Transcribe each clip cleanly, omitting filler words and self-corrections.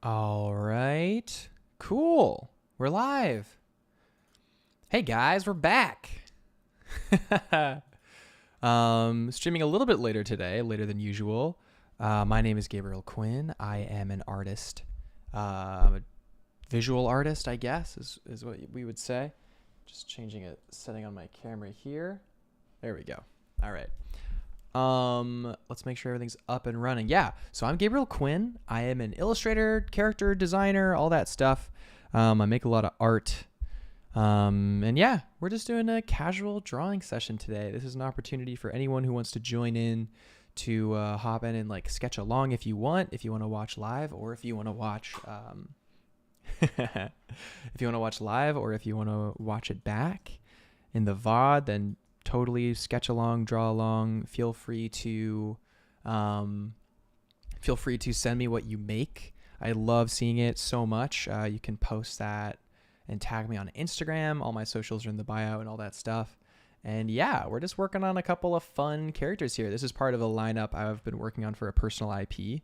All right. Cool. We're live. Hey guys, we're back. Streaming a little bit later today, later than usual. My name is Gabriel Quinn. I am an artist. I'm a visual artist, I guess, is what we would say. Just changing a setting on my camera here. There we go. All right. Let's make sure everything's up and running. Yeah, so I'm Gabriel Quinn. I am an illustrator, character designer, all that stuff. I make a lot of art. And yeah, we're just doing a casual drawing session today. This is an opportunity for anyone who wants to join in to hop in and like sketch along if you want to watch live, or if you want to watch if you want to watch live, or if you want to watch it back in the VOD, then totally sketch along, draw along. Feel free to send me what you make. I love seeing it so much. You can post that and tag me on Instagram. All my socials are in the bio and all that stuff. And yeah, we're just working on a couple of fun characters here. This is part of a lineup I've been working on for a personal IP.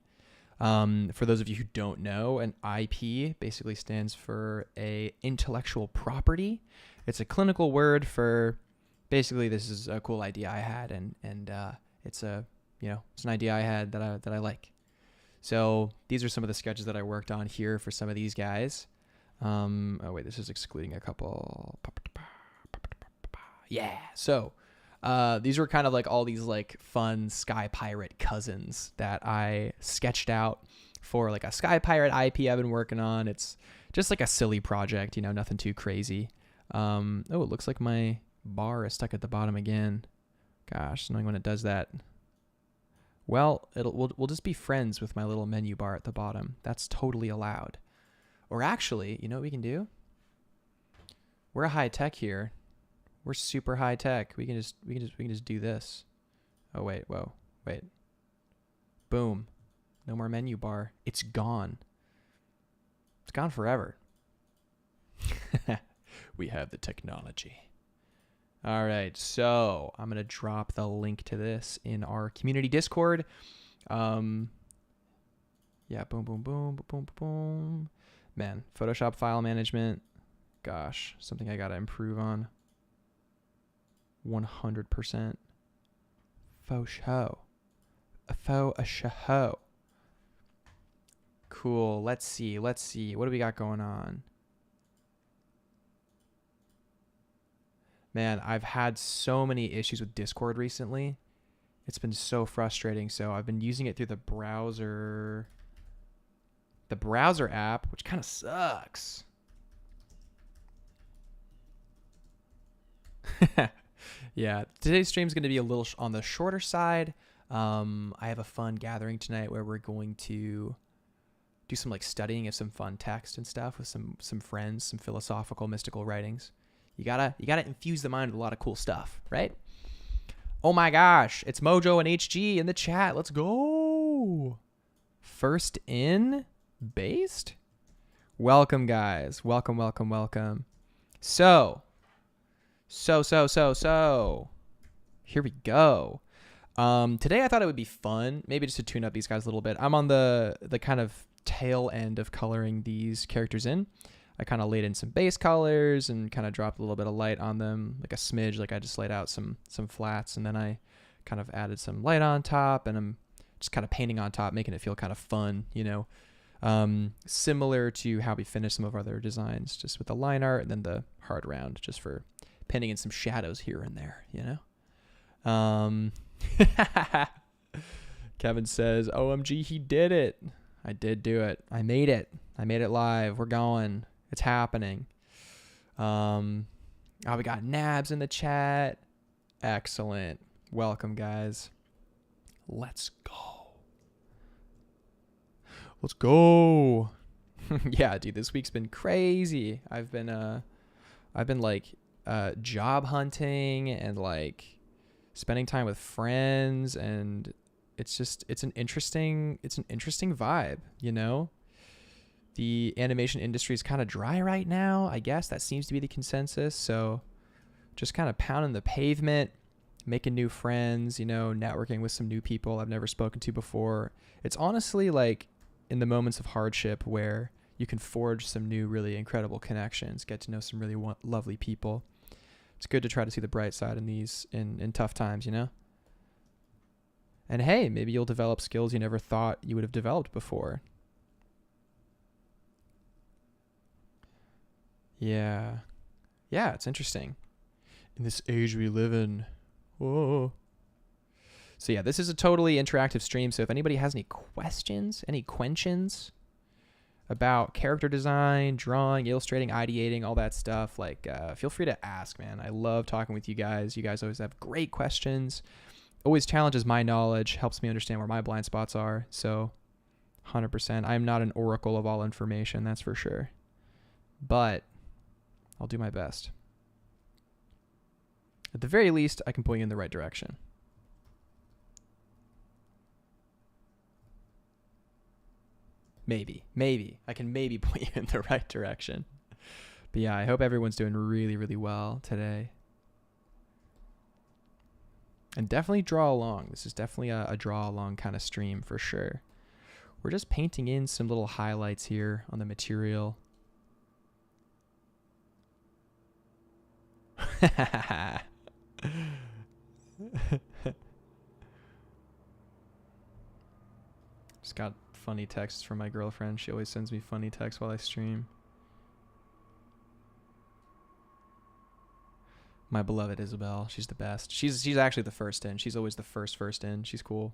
For those of you who don't know, an IP basically stands for a intellectual property. It's a clinical word for basically this is a cool idea I had, and it's an idea I had that I like. So these are some of the sketches that I worked on here for some of these guys. Oh wait, this is excluding a couple. Yeah. So these were kind of like all these like fun Sky Pirate cousins that I sketched out for like a Sky Pirate IP I've been working on. It's just like a silly project, nothing too crazy. Oh, it looks like my bar is stuck at the bottom again. Gosh, annoying when it does that. Well, we'll just be friends with my little menu bar at the bottom. That's totally allowed. Or actually, you know what we can do? We're high tech here. We're super high tech. We can just do this. Oh wait, whoa, wait. Boom. No more menu bar. It's gone. It's gone forever. We have the technology. All right, so I'm going to drop the link to this in our community Discord. Yeah, boom, boom, boom, boom, boom, boom. Man, Photoshop file management, gosh, something I got to improve on. 100%. Faux show. A show. Cool, let's see. What do we got going on? Man, I've had so many issues with Discord recently. It's been so frustrating. So I've been using it through the browser app, which kind of sucks. Yeah, today's stream is going to be a little on the shorter side. I have a fun gathering tonight where we're going to do some like studying of some fun text and stuff with some friends, some philosophical, mystical writings. You gotta infuse the mind with a lot of cool stuff, right? Oh my gosh, it's Mojo and HG in the chat. Let's go. First in, based? Welcome, guys. Welcome. So. Here we go. Today I thought it would be fun, maybe just to tune up these guys a little bit. I'm on the kind of tail end of coloring these characters in. I kind of laid in some base colors and kind of dropped a little bit of light on them, like a smidge. Like I just laid out some flats, and then I kind of added some light on top, and I'm just kind of painting on top, making it feel kind of fun, similar to how we finished some of our other designs, just with the line art and then the hard round, just for pinning in some shadows here and there, Kevin says, OMG, he did it. I did do it. I made it live. We're going. It's happening. We got Nabs in the chat. Excellent. Welcome, guys. Let's go. Yeah, dude, this week's been crazy. I've been like job hunting and like spending time with friends, and it's an interesting vibe, The animation industry is kind of dry right now, I guess. That seems to be the consensus. So just kind of pounding the pavement, making new friends, networking with some new people I've never spoken to before. It's honestly like in the moments of hardship where you can forge some new, really incredible connections, get to know some really lovely people. It's good to try to see the bright side in tough times, you know? And hey, maybe you'll develop skills you never thought you would have developed before. Yeah. Yeah, it's interesting. In this age we live in. Whoa. So yeah, this is a totally interactive stream. So if anybody has any questions, any questions about character design, drawing, illustrating, ideating, all that stuff, like feel free to ask, man. I love talking with you guys. You guys always have great questions. Always challenges my knowledge, helps me understand where my blind spots are. So 100%. I'm not an oracle of all information, that's for sure. But I'll do my best. At the very least, I can point you in the right direction. Maybe. I can maybe point you in the right direction. But yeah, I hope everyone's doing really, really well today. And definitely draw along. This is definitely a draw along kind of stream for sure. We're just painting in some little highlights here on the material. Just got funny texts from my girlfriend. She always sends me funny texts while I stream. My beloved Isabel, she's the best. She's actually the first in. She's always the first in. She's cool.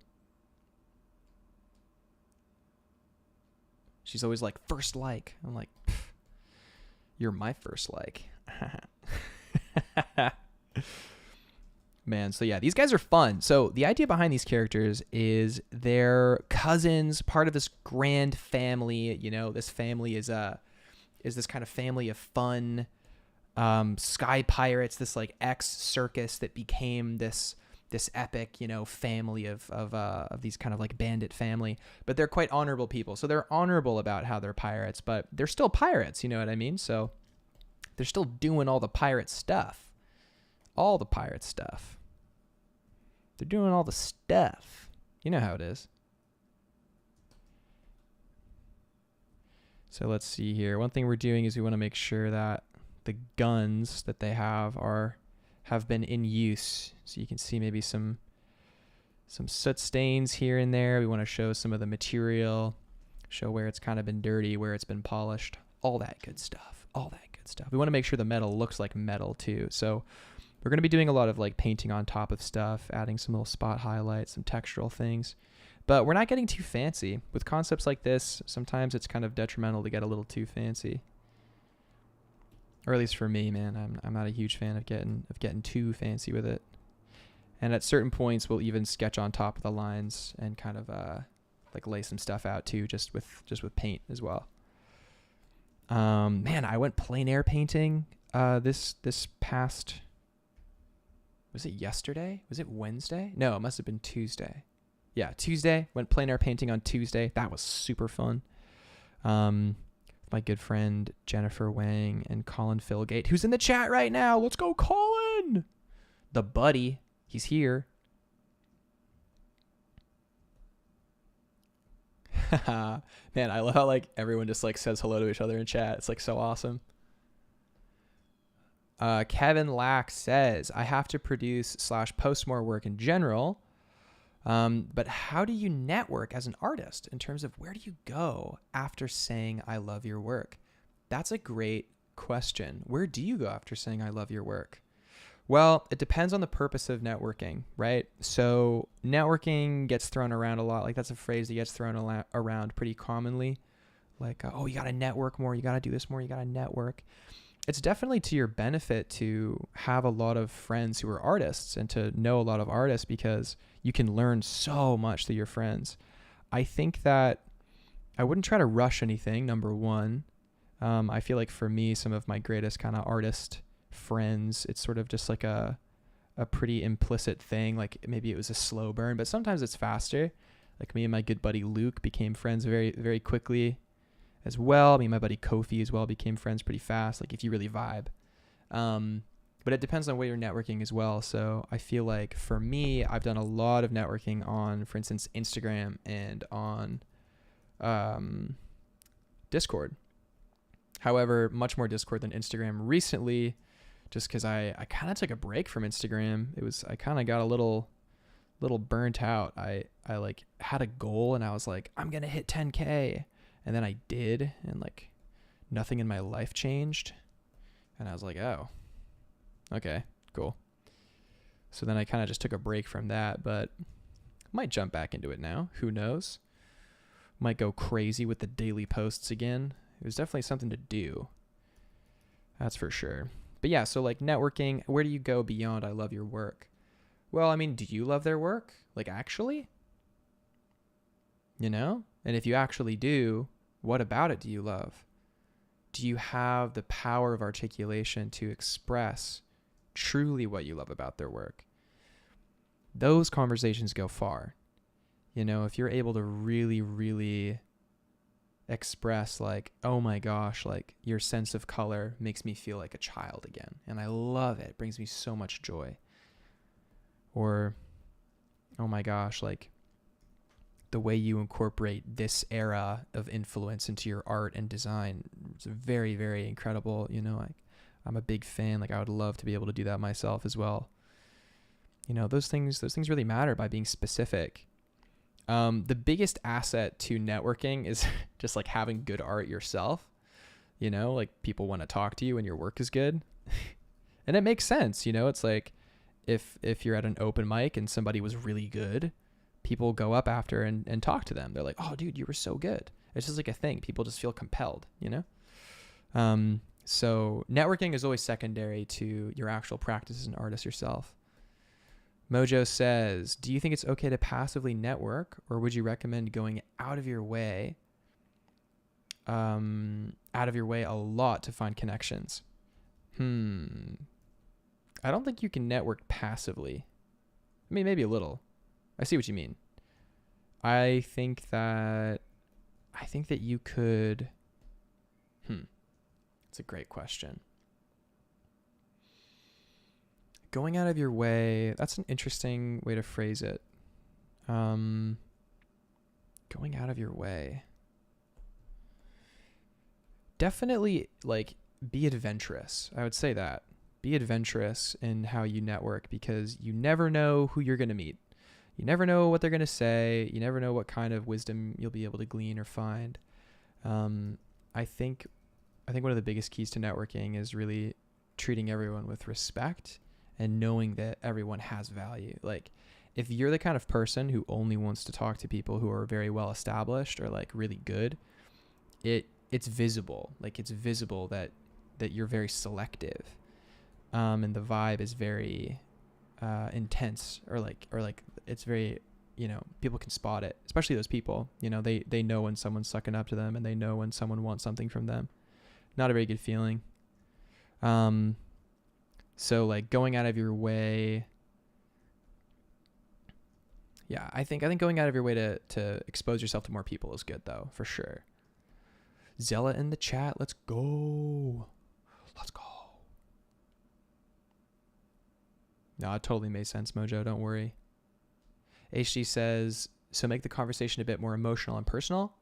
She's always like, first like. I'm like, you're my first like. Man, so yeah, these guys are fun. So the idea behind these characters is they're cousins, part of this grand family. You know, this family is this kind of family of fun sky pirates, this like ex-circus that became this epic, you know, family of these kind of like bandit family. But they're quite honorable people. So they're honorable about how they're pirates, but they're still pirates, you know what I mean? So they're still doing all the pirate stuff. All the pirate stuff. They're doing all the stuff. You know how it is. So let's see here. One thing we're doing is we want to make sure that the guns that they have been in use. So you can see maybe some soot stains here and there. We want to show some of the material, show where it's kind of been dirty, where it's been polished, all that good stuff. We want to make sure the metal looks like metal too. So we're going to be doing a lot of like painting on top of stuff, adding some little spot highlights, some textural things. But we're not getting too fancy. With concepts like this, sometimes it's kind of detrimental to get a little too fancy. Or at least for me, man, I'm not a huge fan of getting too fancy with it. And at certain points, we'll even sketch on top of the lines and kind of like lay some stuff out too, just with paint as well. Man, I went plein air painting this past. Was it yesterday? Was it Wednesday? No, it must have been Tuesday. Yeah, Tuesday. Went plein air painting on Tuesday. That was super fun. My good friend Jennifer Wang and Colin Philgate, who's in the chat right now. Let's go, Colin! The buddy. He's here. Man, I love how like everyone just like says hello to each other in chat. It's like so awesome. Kevin Lack says, I have to produce / post more work in general. But how do you network as an artist in terms of where do you go after saying, I love your work? That's a great question. Where do you go after saying, I love your work? Well, it depends on the purpose of networking, right? So networking gets thrown around a lot. Like that's a phrase that gets thrown around pretty commonly. Like, oh, you got to network more. You got to do this more. You got to network. It's definitely to your benefit to have a lot of friends who are artists and to know a lot of artists because you can learn so much through your friends. I think that I wouldn't try to rush anything, number one. I feel like for me, some of my greatest kind of artist friends, it's sort of just like a pretty implicit thing. Like maybe it was a slow burn, but sometimes it's faster. Like me and my good buddy Luke became friends very, very quickly as well. Me and my buddy Kofi as well became friends pretty fast, like if you really vibe. But it depends on where you're networking as well. So I feel like for me, I've done a lot of networking on, for instance, Instagram and on Discord. However, much more Discord than Instagram recently, just because I kind of took a break from Instagram. I kind of got a little burnt out. I like had a goal and I was like, I'm gonna hit 10K, and then I did, and like nothing in my life changed, and I was like, oh, okay, cool. So then I kind of just took a break from that, but might jump back into it now. Who knows? Might go crazy with the daily posts again. It was definitely something to do. That's for sure. But yeah, so like networking, where do you go beyond I love your work? Well, I mean, do you love their work? Like actually? You know? And if you actually do, what about it do you love? Do you have the power of articulation to express truly what you love about their work? Those conversations go far. You know, if you're able to really, really express like, oh my gosh, like your sense of color makes me feel like a child again. And I love it. It brings me so much joy. Or, oh my gosh, like the way you incorporate this era of influence into your art and design. It's very, very incredible. You know, like I'm a big fan. Like I would love to be able to do that myself as well. You know, those things really matter by being specific. The biggest asset to networking is just like having good art yourself. You know, like people want to talk to you when your work is good. And it makes sense. You know, it's like if you're at an open mic and somebody was really good, people go up after and talk to them. They're like, oh dude, you were so good. It's just like a thing. People just feel compelled, you know? So networking is always secondary to your actual practice as an artist yourself. Mojo says, do you think it's okay to passively network, or would you recommend going out of your way a lot to find connections? I don't think you can network passively. I mean, maybe a little. I see what you mean. I think that you could. It's a great question. Going out of your way, that's an interesting way to phrase it. Going out of your way. Definitely, like, be adventurous. I would say that. Be adventurous in how you network, because you never know who you're going to meet. You never know what they're going to say. You never know what kind of wisdom you'll be able to glean or find. I think one of the biggest keys to networking is really treating everyone with respect and knowing that everyone has value. Like, if you're the kind of person who only wants to talk to people who are very well established or like really good, it's visible. Like, it's visible that you're very selective. And the vibe is very intense, or like it's very, you know, people can spot it, especially those people, you know, they know when someone's sucking up to them, and they know when someone wants something from them. Not a very good feeling. So like going out of your way. Yeah, I think going out of your way to expose yourself to more people is good though, for sure. Zella in the chat. Let's go. Let's go. No, it totally made sense, Mojo. Don't worry. HD says, so make the conversation a bit more emotional and personal,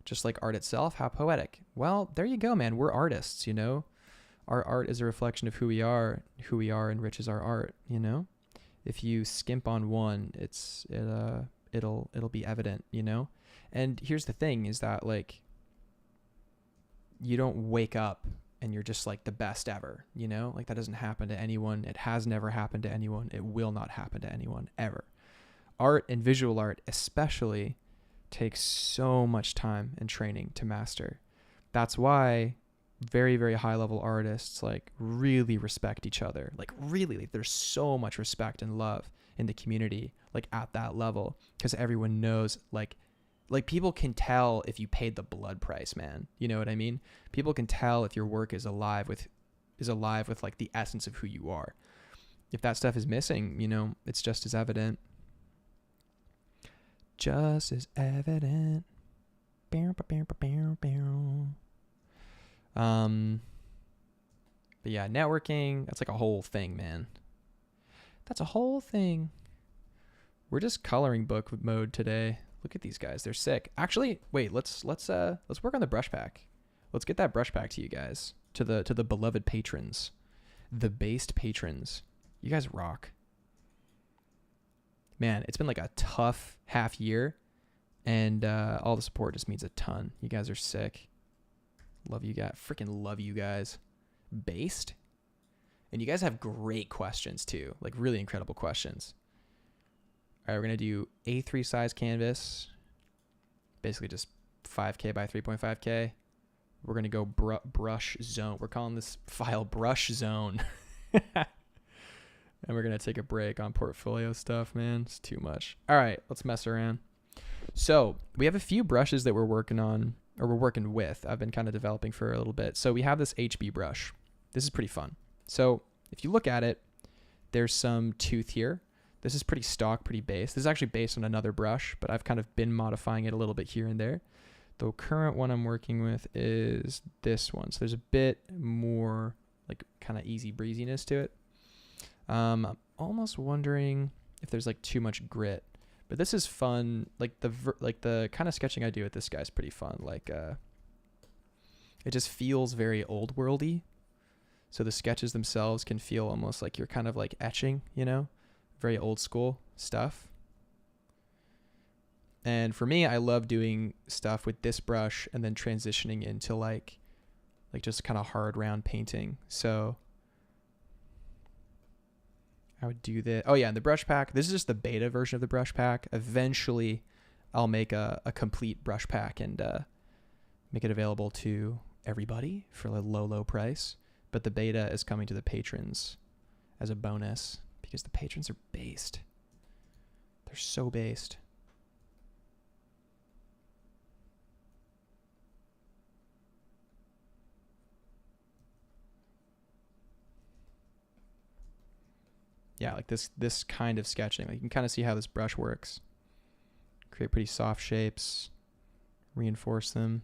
just like art itself. How poetic. Well, there you go, man. We're artists, you know. Our art is a reflection of who we are. Who we are enriches our art, you know. If you skimp on one, it'll be evident, you know. And here's the thing: is that like you don't wake up and you're just like the best ever, you know. Like that doesn't happen to anyone. It has never happened to anyone. It will not happen to anyone ever. Art and visual art especially takes so much time and training to master. That's why very, very high level artists like really respect each other. Like really, like, there's so much respect and love in the community, like at that level, because everyone knows like people can tell if you paid the blood price, man. You know what I mean? People can tell if your work is alive with like the essence of who you are. If that stuff is missing, you know, it's just as evident. Just as evident. But yeah, networking, that's like a whole thing, man. That's a whole thing. We're just coloring book mode today. Look at these guys. They're sick. Actually, wait, let's work on the brush pack. Let's get that brush pack to you guys, to the beloved patrons, the based patrons. You guys rock. Man, it's been like a tough half year, and all the support just means a ton. You guys are sick. Love you guys. Freaking love you guys. Based? And you guys have great questions too, like really incredible questions. All right, we're going to do A3 size canvas, basically just 5K by 3.5K. We're going to go brush zone. We're calling this file brush zone. And we're going to take a break on portfolio stuff, man. It's too much. All right, let's mess around. So we have a few brushes that we're working on, or we're working with. I've been kind of developing for a little bit. So we have this HB brush. This is pretty fun. So if you look at it, there's some tooth here. This is pretty stock, pretty base. This is actually based on another brush, but I've kind of been modifying it a little bit here and there. The current one I'm working with is this one. So there's a bit more like kind of easy breeziness to it. I'm almost wondering if there's like too much grit, but this is fun. Like the kind of sketching I do with this guy's pretty fun. Like it just feels very old worldy. So the sketches themselves can feel almost like you're kind of like etching, you know, very old school stuff. And for me, I love doing stuff with this brush and then transitioning into like just kind of hard round painting. So I would do this. Oh yeah, and the brush pack. This is just the beta version of the brush pack. Eventually, I'll make a complete brush pack and make it available to everybody for a low price. But the beta is coming to the patrons as a bonus because the patrons are based. They're so based. Yeah, like this kind of sketching. Like you can kind of see how this brush works. Create pretty soft shapes, reinforce them.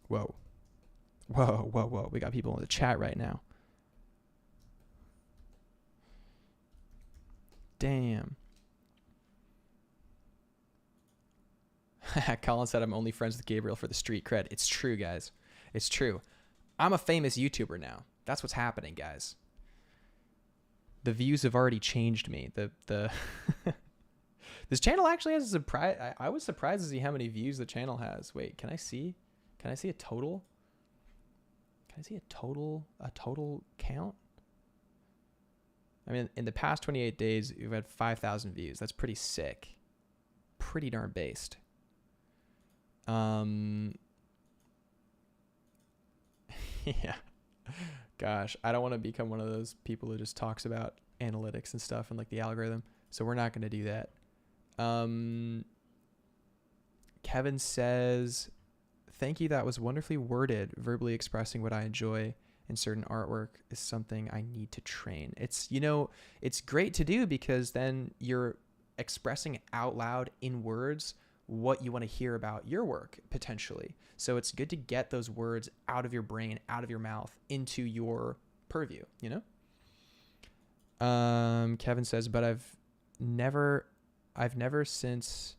Whoa. Whoa. We got people in the chat right now. Damn. Colin said I'm only friends with Gabriel for the street cred. It's true, guys. It's true. I'm a famous YouTuber now. That's what's happening, guys. The views have already changed me. This channel actually has a surprise. I was surprised to see how many views the channel has. Wait, can I see? Can I see a total? Can I see a total count? I mean, in the past 28 days, we've had 5,000 views. That's pretty sick. Pretty darn based. Yeah. Gosh, I don't want to become one of those people who just talks about analytics and stuff and like the algorithm. So we're not going to do that. Kevin says, thank you. That was wonderfully worded. Verbally expressing what I enjoy in certain artwork is something I need to train. It's, you know, it's great to do because then you're expressing out loud in words what you want to hear about your work potentially. So it's good to get those words out of your brain, out of your mouth into your purview, you know? Kevin says, but I've never since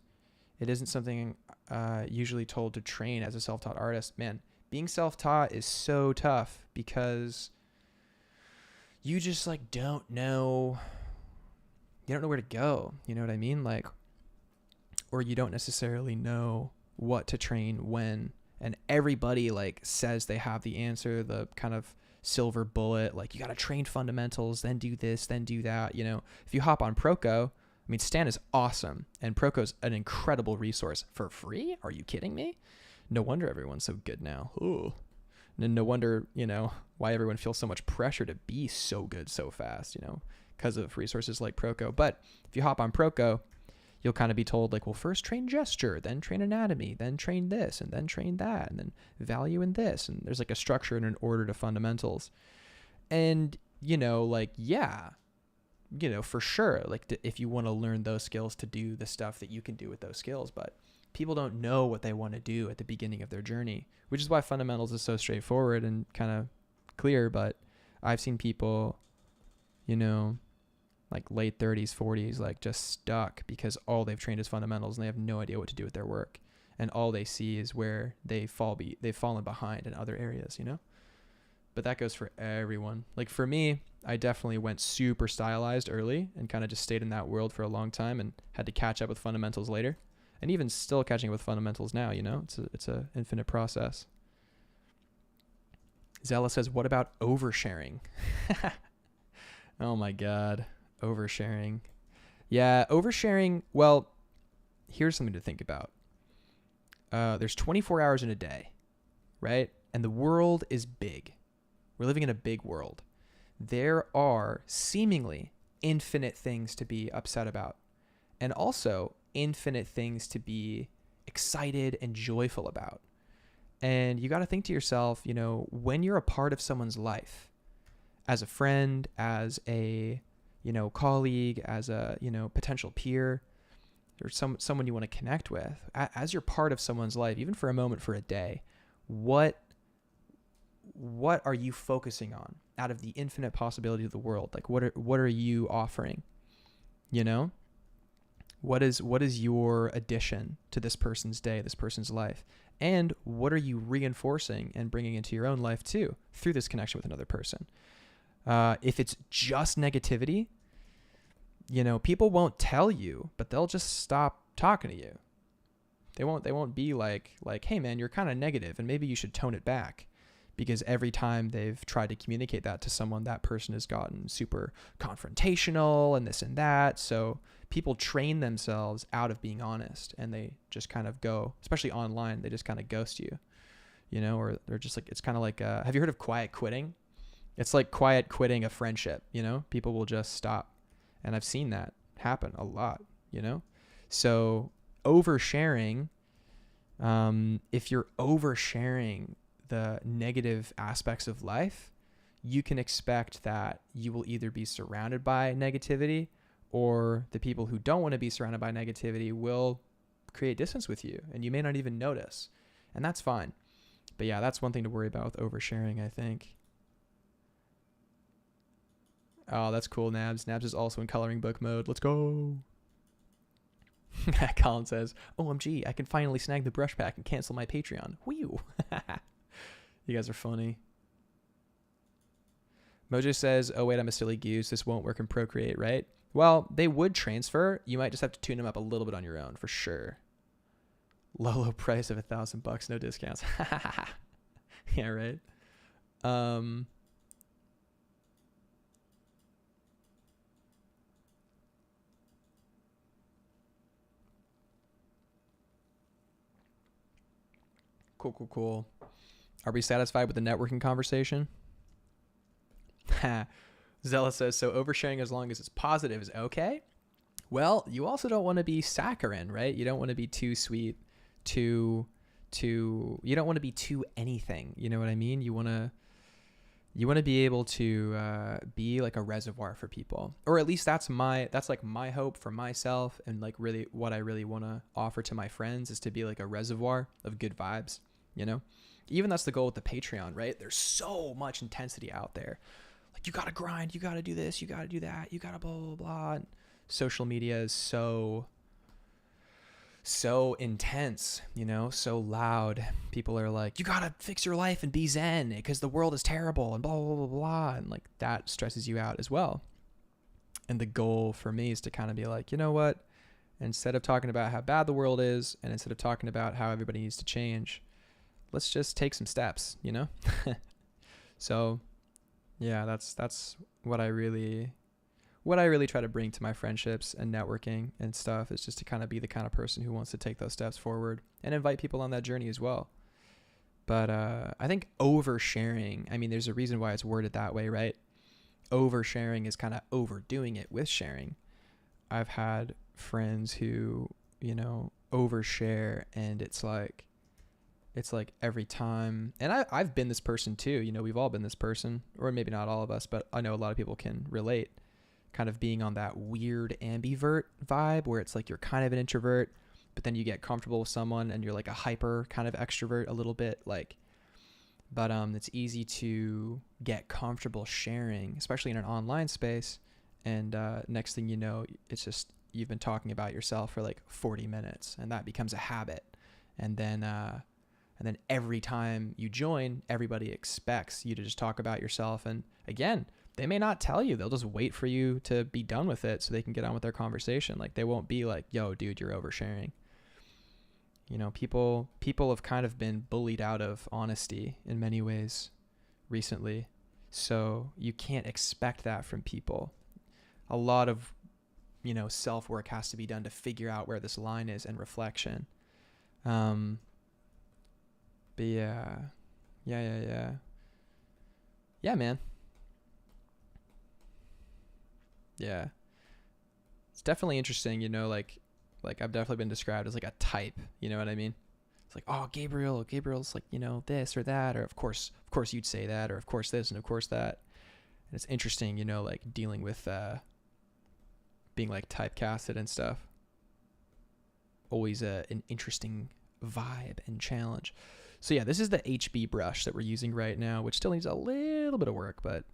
it isn't something usually told to train as a self-taught artist. Man, being self-taught is so tough because you just like don't know where to go. You know what I mean? Like, or you don't necessarily know what to train when, and everybody like says they have the answer, the kind of silver bullet, like you got to train fundamentals, then do this, then do that. You know, if you hop on Proco, I mean, Stan is awesome, and Proco's an incredible resource for free. Are you kidding me? No wonder everyone's so good now. Ooh. No wonder, you know, why everyone feels so much pressure to be so good so fast, you know, because of resources like Proco. But if you hop on Proco, you'll kind of be told like, well, first train gesture, then train anatomy, then train this, and then train that, and then value in this. And there's like a structure and an order to fundamentals. And, you know, like, yeah, you know, for sure, like if you want to learn those skills to do the stuff that you can do with those skills. But people don't know what they want to do at the beginning of their journey, which is why fundamentals is so straightforward and kind of clear. But I've seen people, you know, like late 30s, 40s, like just stuck because all they've trained is fundamentals and they have no idea what to do with their work. And all they see is where they've fallen behind in other areas, you know? But that goes for everyone. Like for me, I definitely went super stylized early and kind of just stayed in that world for a long time and had to catch up with fundamentals later. And even still catching up with fundamentals now, you know? It's a infinite process. Zella says, what about oversharing? Oh my God. Oversharing. Yeah, oversharing. Well, here's something to think about. There's 24 hours in a day, right? And the world is big. We're living in a big world. There are seemingly infinite things to be upset about, and also infinite things to be excited and joyful about. And you got to think to yourself, you know, when you're a part of someone's life, as a friend, as a, you know, colleague, as a, you know, potential peer, or someone you want to connect with, as you're part of someone's life, even for a moment, for a day, what are you focusing on out of the infinite possibility of the world? Like what are you offering? You know, what is your addition to this person's day, this person's life? And what are you reinforcing and bringing into your own life too through this connection with another person? If it's just negativity, you know, people won't tell you, but they'll just stop talking to you. They won't be like, hey man, you're kind of negative and maybe you should tone it back, because every time they've tried to communicate that to someone, that person has gotten super confrontational and this and that. So people train themselves out of being honest, and they just kind of go, especially online, they just kind of ghost you, you know, or they're just like, it's kind of like, have you heard of quiet quitting? It's like quiet quitting a friendship, you know, people will just stop. And I've seen that happen a lot, you know? So oversharing, if you're oversharing the negative aspects of life, you can expect that you will either be surrounded by negativity, or the people who don't want to be surrounded by negativity will create distance with you and you may not even notice. And that's fine. But yeah, that's one thing to worry about with oversharing, I think. Oh, that's cool, Nabs. Nabs is also in coloring book mode. Let's go. Colin says, OMG, I can finally snag the brush pack and cancel my Patreon. Whew. You guys are funny. Mojo says, oh wait, I'm a silly goose. This won't work in Procreate, right? Well, they would transfer. You might just have to tune them up a little bit on your own, for sure. Low price of $1,000, no discounts. Yeah, right. Cool. Are we satisfied with the networking conversation? Zella says, so oversharing as long as it's positive is okay? Well, you also don't want to be saccharine, right? You don't want to be too sweet, you don't want to be too anything. You know what I mean? You want to be able to be like a reservoir for people, or at least that's like my hope for myself, and like really what I really want to offer to my friends is to be like a reservoir of good vibes, you know? Even that's the goal with the Patreon, right? There's so much intensity out there. Like, you got to grind, you got to do this, you got to do that, you got to blah, blah, blah. And social media is so intense, you know, so loud. People are like, you got to fix your life and be zen because the world is terrible and blah, blah, blah, blah. And like that stresses you out as well. And the goal for me is to kind of be like, you know what? Instead of talking about how bad the world is, and instead of talking about how everybody needs to change, let's just take some steps, you know? So yeah, that's what I really try to bring to my friendships and networking and stuff, is just to kind of be the kind of person who wants to take those steps forward and invite people on that journey as well. But I think oversharing, I mean, there's a reason why it's worded that way, right? Oversharing is kind of overdoing it with sharing. I've had friends who, you know, overshare, and it's like every time, and I've been this person too, you know, we've all been this person, or maybe not all of us, but I know a lot of people can relate, kind of being on that weird ambivert vibe where it's like you're kind of an introvert, but then you get comfortable with someone and you're like a hyper kind of extrovert a little bit, like, but it's easy to get comfortable sharing, especially in an online space. And next thing you know, it's just you've been talking about yourself for like 40 minutes, and that becomes a habit. And then every time you join, everybody expects you to just talk about yourself. And again, they may not tell you. They'll just wait for you to be done with it so they can get on with their conversation. Like, they won't be like, yo, dude, you're oversharing. You know, people have kind of been bullied out of honesty in many ways recently. So you can't expect that from people. A lot of, you know, self-work has to be done to figure out where this line is, and reflection. But yeah, man. Yeah. It's definitely interesting, you know, like I've definitely been described as like a type, you know what I mean? It's like, oh, Gabriel's like, you know, this or that, or of course you'd say that, or of course this and of course that. And it's interesting, you know, like dealing with being like typecasted and stuff. Always an interesting vibe and challenge. So yeah, this is the HB brush that we're using right now, which still needs a little bit of work, but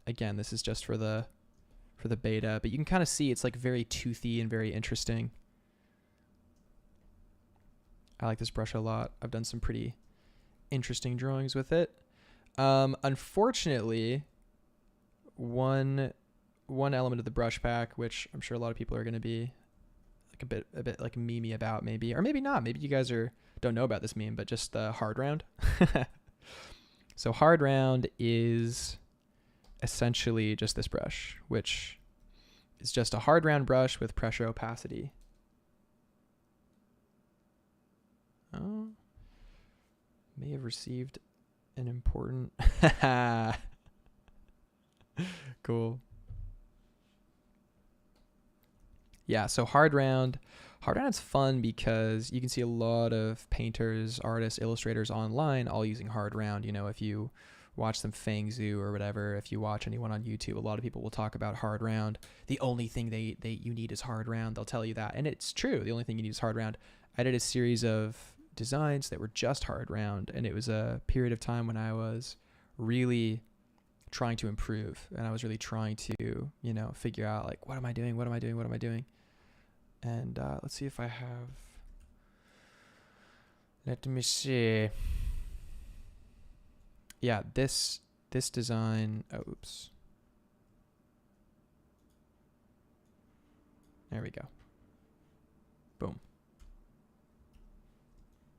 again, this is just for the beta, but you can kind of see it's like very toothy and very interesting. I like this brush a lot. I've done some pretty interesting drawings with it. Unfortunately, one element of the brush pack, which I'm sure a lot of people are going to be like a bit like memey about, maybe, or maybe not. Maybe you guys don't know about this meme, but just the hard round. So hard round is essentially just this brush, which is just a hard round brush with pressure opacity. Oh, may have received an important cool. Yeah, so hard round is fun because you can see a lot of painters, artists, illustrators online all using hard round. You know, if you watch some Fang Zhu or whatever, if you watch anyone on YouTube, a lot of people will talk about hard round. The only thing you need is hard round. They'll tell you that, and it's true. The only thing you need is hard round. I did a series of designs that were just hard round, and it was a period of time when I was really trying to improve, and I was really trying to, you know, figure out like, what am I doing? And let's see if I have. Let me see. Yeah, this design. Oh, oops. There we go. Boom.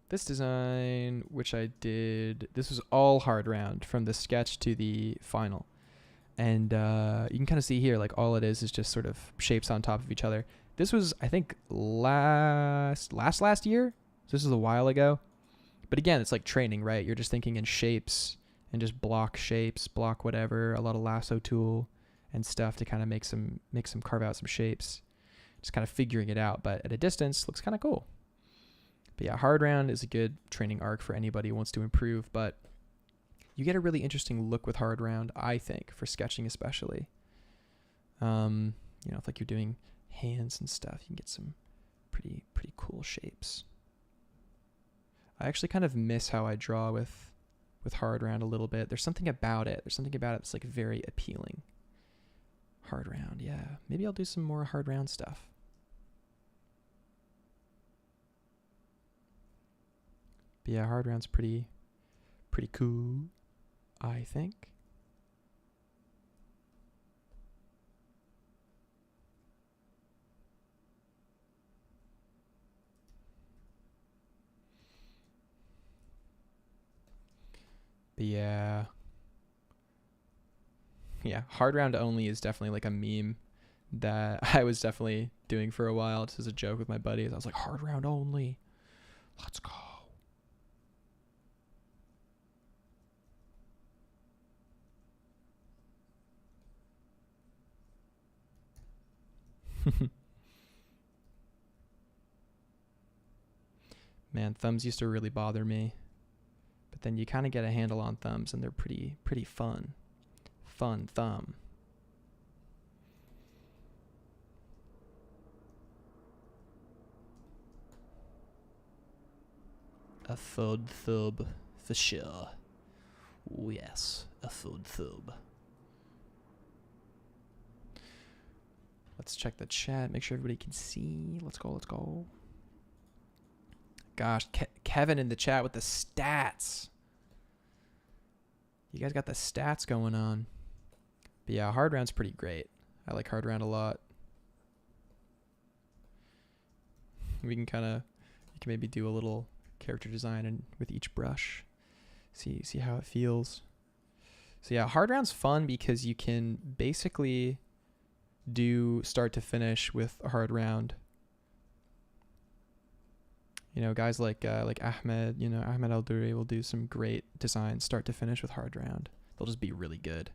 This design, which I did, this was all hard round from the sketch to the final. And you can kind of see here, like, all it is just sort of shapes on top of each other. This was, I think, last year. So this is a while ago. But again, it's like training, right? You're just thinking in shapes and just block shapes, block whatever, a lot of lasso tool and stuff to kind of make some carve out some shapes. Just kind of figuring it out, but at a distance looks kind of cool. But yeah, hard round is a good training arc for anybody who wants to improve, but you get a really interesting look with hard round, I think, for sketching especially. You know, if like you're doing hands and stuff, you can get some pretty cool shapes. I actually kind of miss how I draw with hard round a little bit. There's something about it. That's like very appealing. Hard round, yeah. Maybe I'll do some more hard round stuff. But yeah, hard round's pretty cool, I think. But yeah, hard round only is definitely like a meme that I was definitely doing for a while, just as a joke with my buddies. I was like, hard round only, let's go. Man, thumbs used to really bother me, but then you kind of get a handle on thumbs and they're pretty fun thumb. A thud thub for sure. Oh yes, a thud thub. Let's check the chat, make sure everybody can see. Let's go, let's go. Gosh, Kevin in the chat with the stats. You guys got the stats going on. But yeah, hard round's pretty great. I like hard round a lot. We can kind of, you can maybe do a little character design and with each brush. See how it feels. So yeah, hard round's fun because you can basically do start to finish with a hard round. You know, guys like Ahmed, you know, Ahmed Al-Duri will do some great designs start to finish with hard round. They'll just be really good.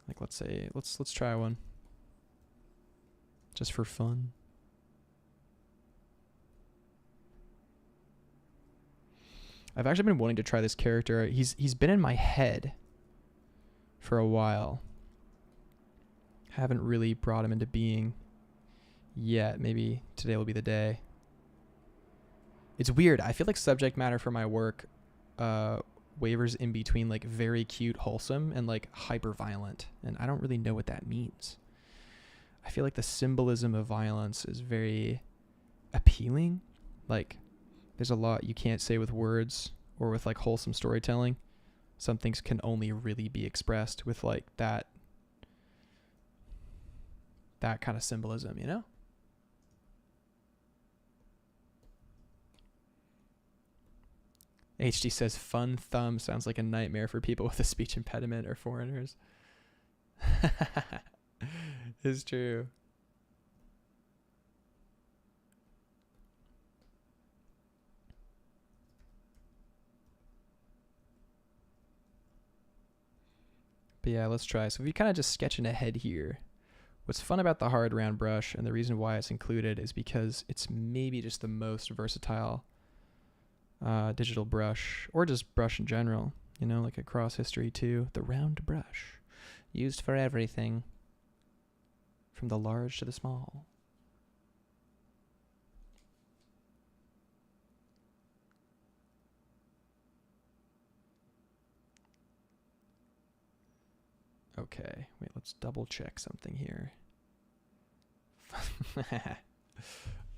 Like let's say let's try one. Just for fun. I've actually been wanting to try this character. He's been in my head for a while. Haven't really brought him into being yet. Maybe today will be the day. It's weird. I feel like subject matter for my work wavers in between like very cute, wholesome and like hyper violent. And I don't really know what that means. I feel like the symbolism of violence is very appealing. Like there's a lot you can't say with words or with like wholesome storytelling. Some things can only really be expressed with like that kind of symbolism, you know? HD says fun thumb sounds like a nightmare for people with a speech impediment or foreigners. It's true. But yeah, let's try. So if you kind of just sketching ahead here, what's fun about the hard round brush and the reason why it's included is because it's maybe just the most versatile digital brush, or just brush in general, you know, like across history too. The round brush, used for everything, from the large to the small. Okay, wait, let's double check something here.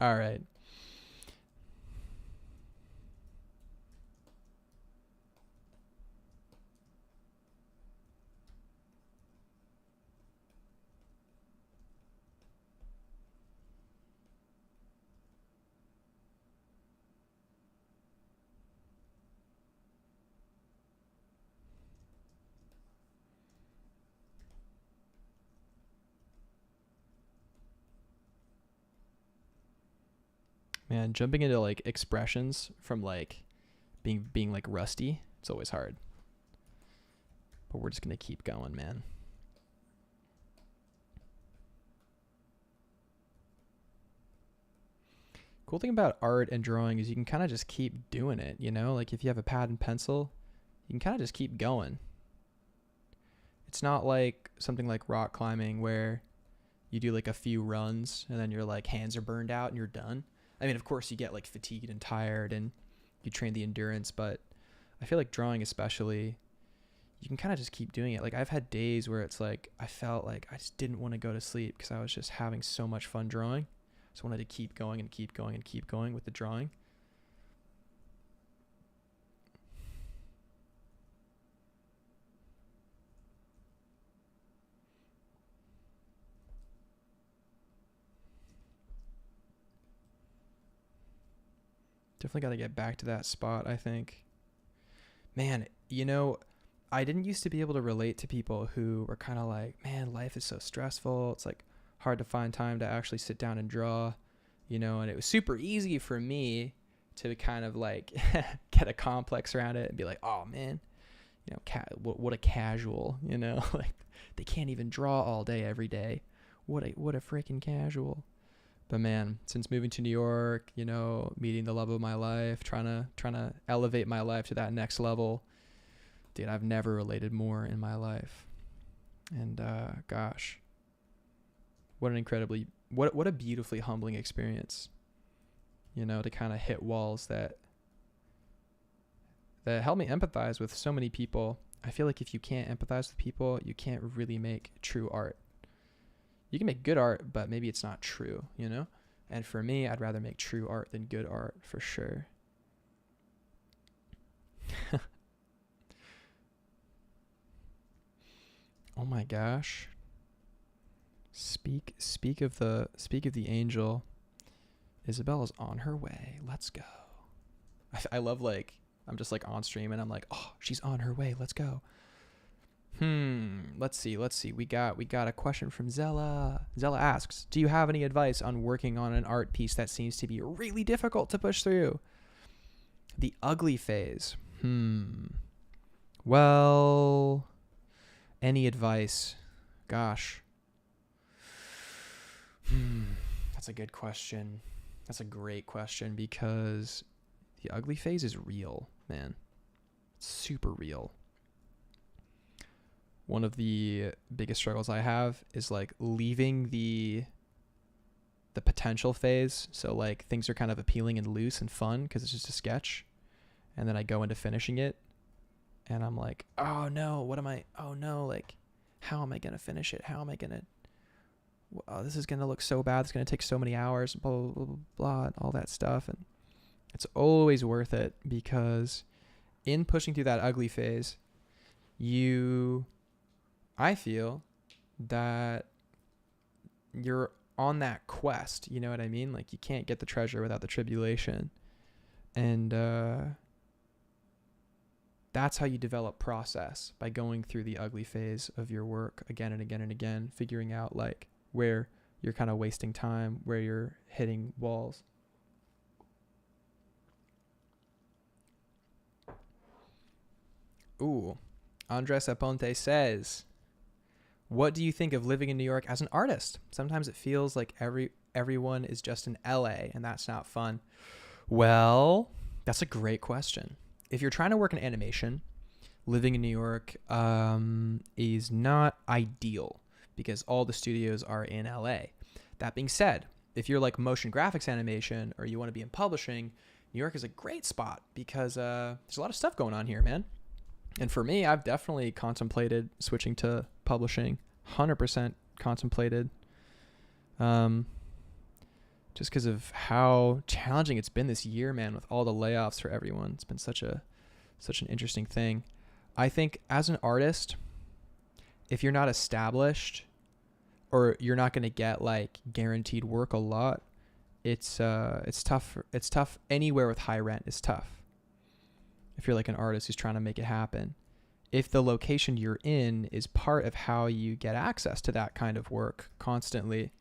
All right. Man, jumping into like expressions from like being like rusty, it's always hard. But we're just gonna keep going, man. Cool thing about art and drawing is you can kind of just keep doing it, you know? Like if you have a pad and pencil, you can kind of just keep going. It's not like something like rock climbing where you do like a few runs and then your like hands are burned out and you're done. I mean, of course you get like fatigued and tired and you train the endurance, but I feel like drawing especially, you can kind of just keep doing it. Like I've had days where it's like I felt like I just didn't want to go to sleep because I was just having so much fun drawing. So I wanted to keep going and keep going and keep going with the drawing. Definitely got to get back to that spot, I think. Man, you know, I didn't used to be able to relate to people who were kind of like, man, life is so stressful. It's like hard to find time to actually sit down and draw, you know, and it was super easy for me to kind of like get a complex around it and be like, oh man, you know, what a casual, you know, like they can't even draw all day every day. What a freaking casual. But man, since moving to New York, you know, meeting the love of my life, trying to elevate my life to that next level, dude, I've never related more in my life. And gosh, what a beautifully humbling experience. you know, to kind of hit walls that help me empathize with so many people. I feel like if you can't empathize with people, you can't really make true art. You can make good art, but maybe it's not true, you know? And for me, I'd rather make true art than good art, for sure. Oh my gosh. Speak of the angel. Isabella's on her way. Let's go. I love, like, I'm just like on stream and I'm like, oh, she's on her way. Let's go. Let's see. We got a question from Zella. Zella asks, do you have any advice on working on an art piece that seems to be really difficult to push through? The ugly phase. Well, any advice? Gosh. That's a good question. That's a great question, because the ugly phase is real, man. It's super real. One of the biggest struggles I have is like leaving the potential phase. So like things are kind of appealing and loose and fun because it's just a sketch. And then I go into finishing it and I'm like, oh no, like, how am I going to finish it? How am I going to, this is going to look so bad. It's going to take so many hours, blah, blah, blah, blah, blah, and all that stuff. And it's always worth it, because in pushing through that ugly phase, I feel that you're on that quest, you know what I mean? Like, you can't get the treasure without the tribulation. And that's how you develop process, by going through the ugly phase of your work again and again and again, figuring out like where you're kind of wasting time, where you're hitting walls. Ooh, Andres Aponte says, what do you think of living in New York as an artist? Sometimes it feels like everyone is just in LA, and that's not fun. Well, that's a great question. If you're trying to work in animation, living in New York is not ideal, because all the studios are in LA. That being said, if you're like motion graphics animation, or you want to be in publishing, New York is a great spot, because there's a lot of stuff going on here, man. And for me, I've definitely contemplated switching to publishing. 100% contemplated. Just because of how challenging it's been this year, man, with all the layoffs for everyone. It's been such an interesting thing. I think as an artist, if you're not established, or you're not going to get like guaranteed work a lot, it's tough. It's tough anywhere with high rent is tough. If you're like an artist who's trying to make it happen, if the location you're in is part of how you get access to that kind of work constantly,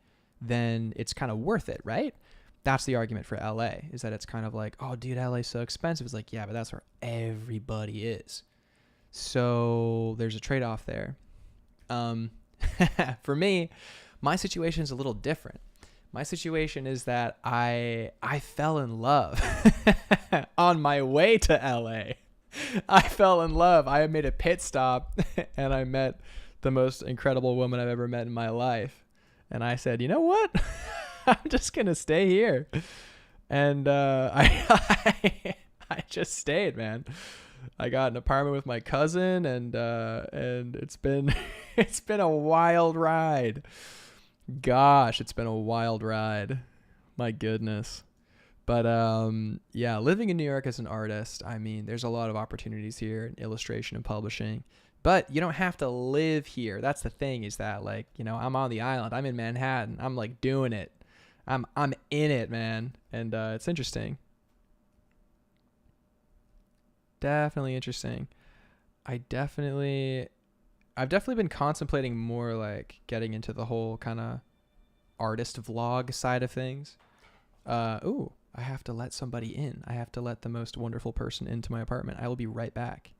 then it's kind of worth it, right? That's the argument for LA, is that it's kind of like, oh dude, LA's so expensive. It's like, yeah, but that's where everybody is. So there's a trade-off there. For me, my situation is a little different. My situation is that I fell in love on my way to LA. I fell in love. I made a pit stop and I met the most incredible woman I've ever met in my life. And I said, you know what? I'm just going to stay here. And I just stayed, man. I got an apartment with my cousin, and it's been a wild ride. Gosh, it's been a wild ride. My goodness. But yeah, living in New York as an artist, I mean, there's a lot of opportunities here in illustration and publishing. But you don't have to live here. That's the thing, is that, like, you know, I'm on the island. I'm in Manhattan. I'm like doing it. I'm in it, man. And it's interesting. Definitely interesting. I've definitely been contemplating more like getting into the whole kind of artist vlog side of things. I have to let somebody in. I have to let the most wonderful person into my apartment. I will be right back.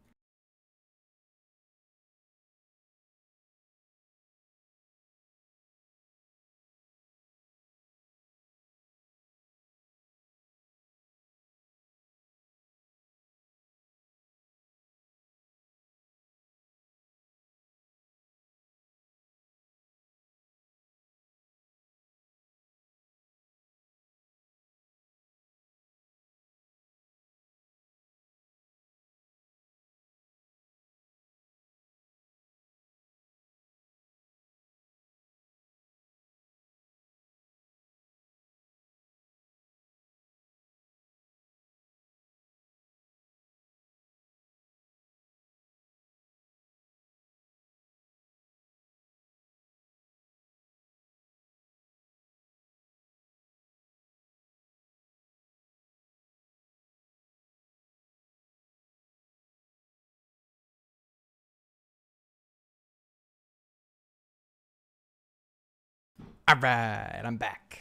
All right, I'm back.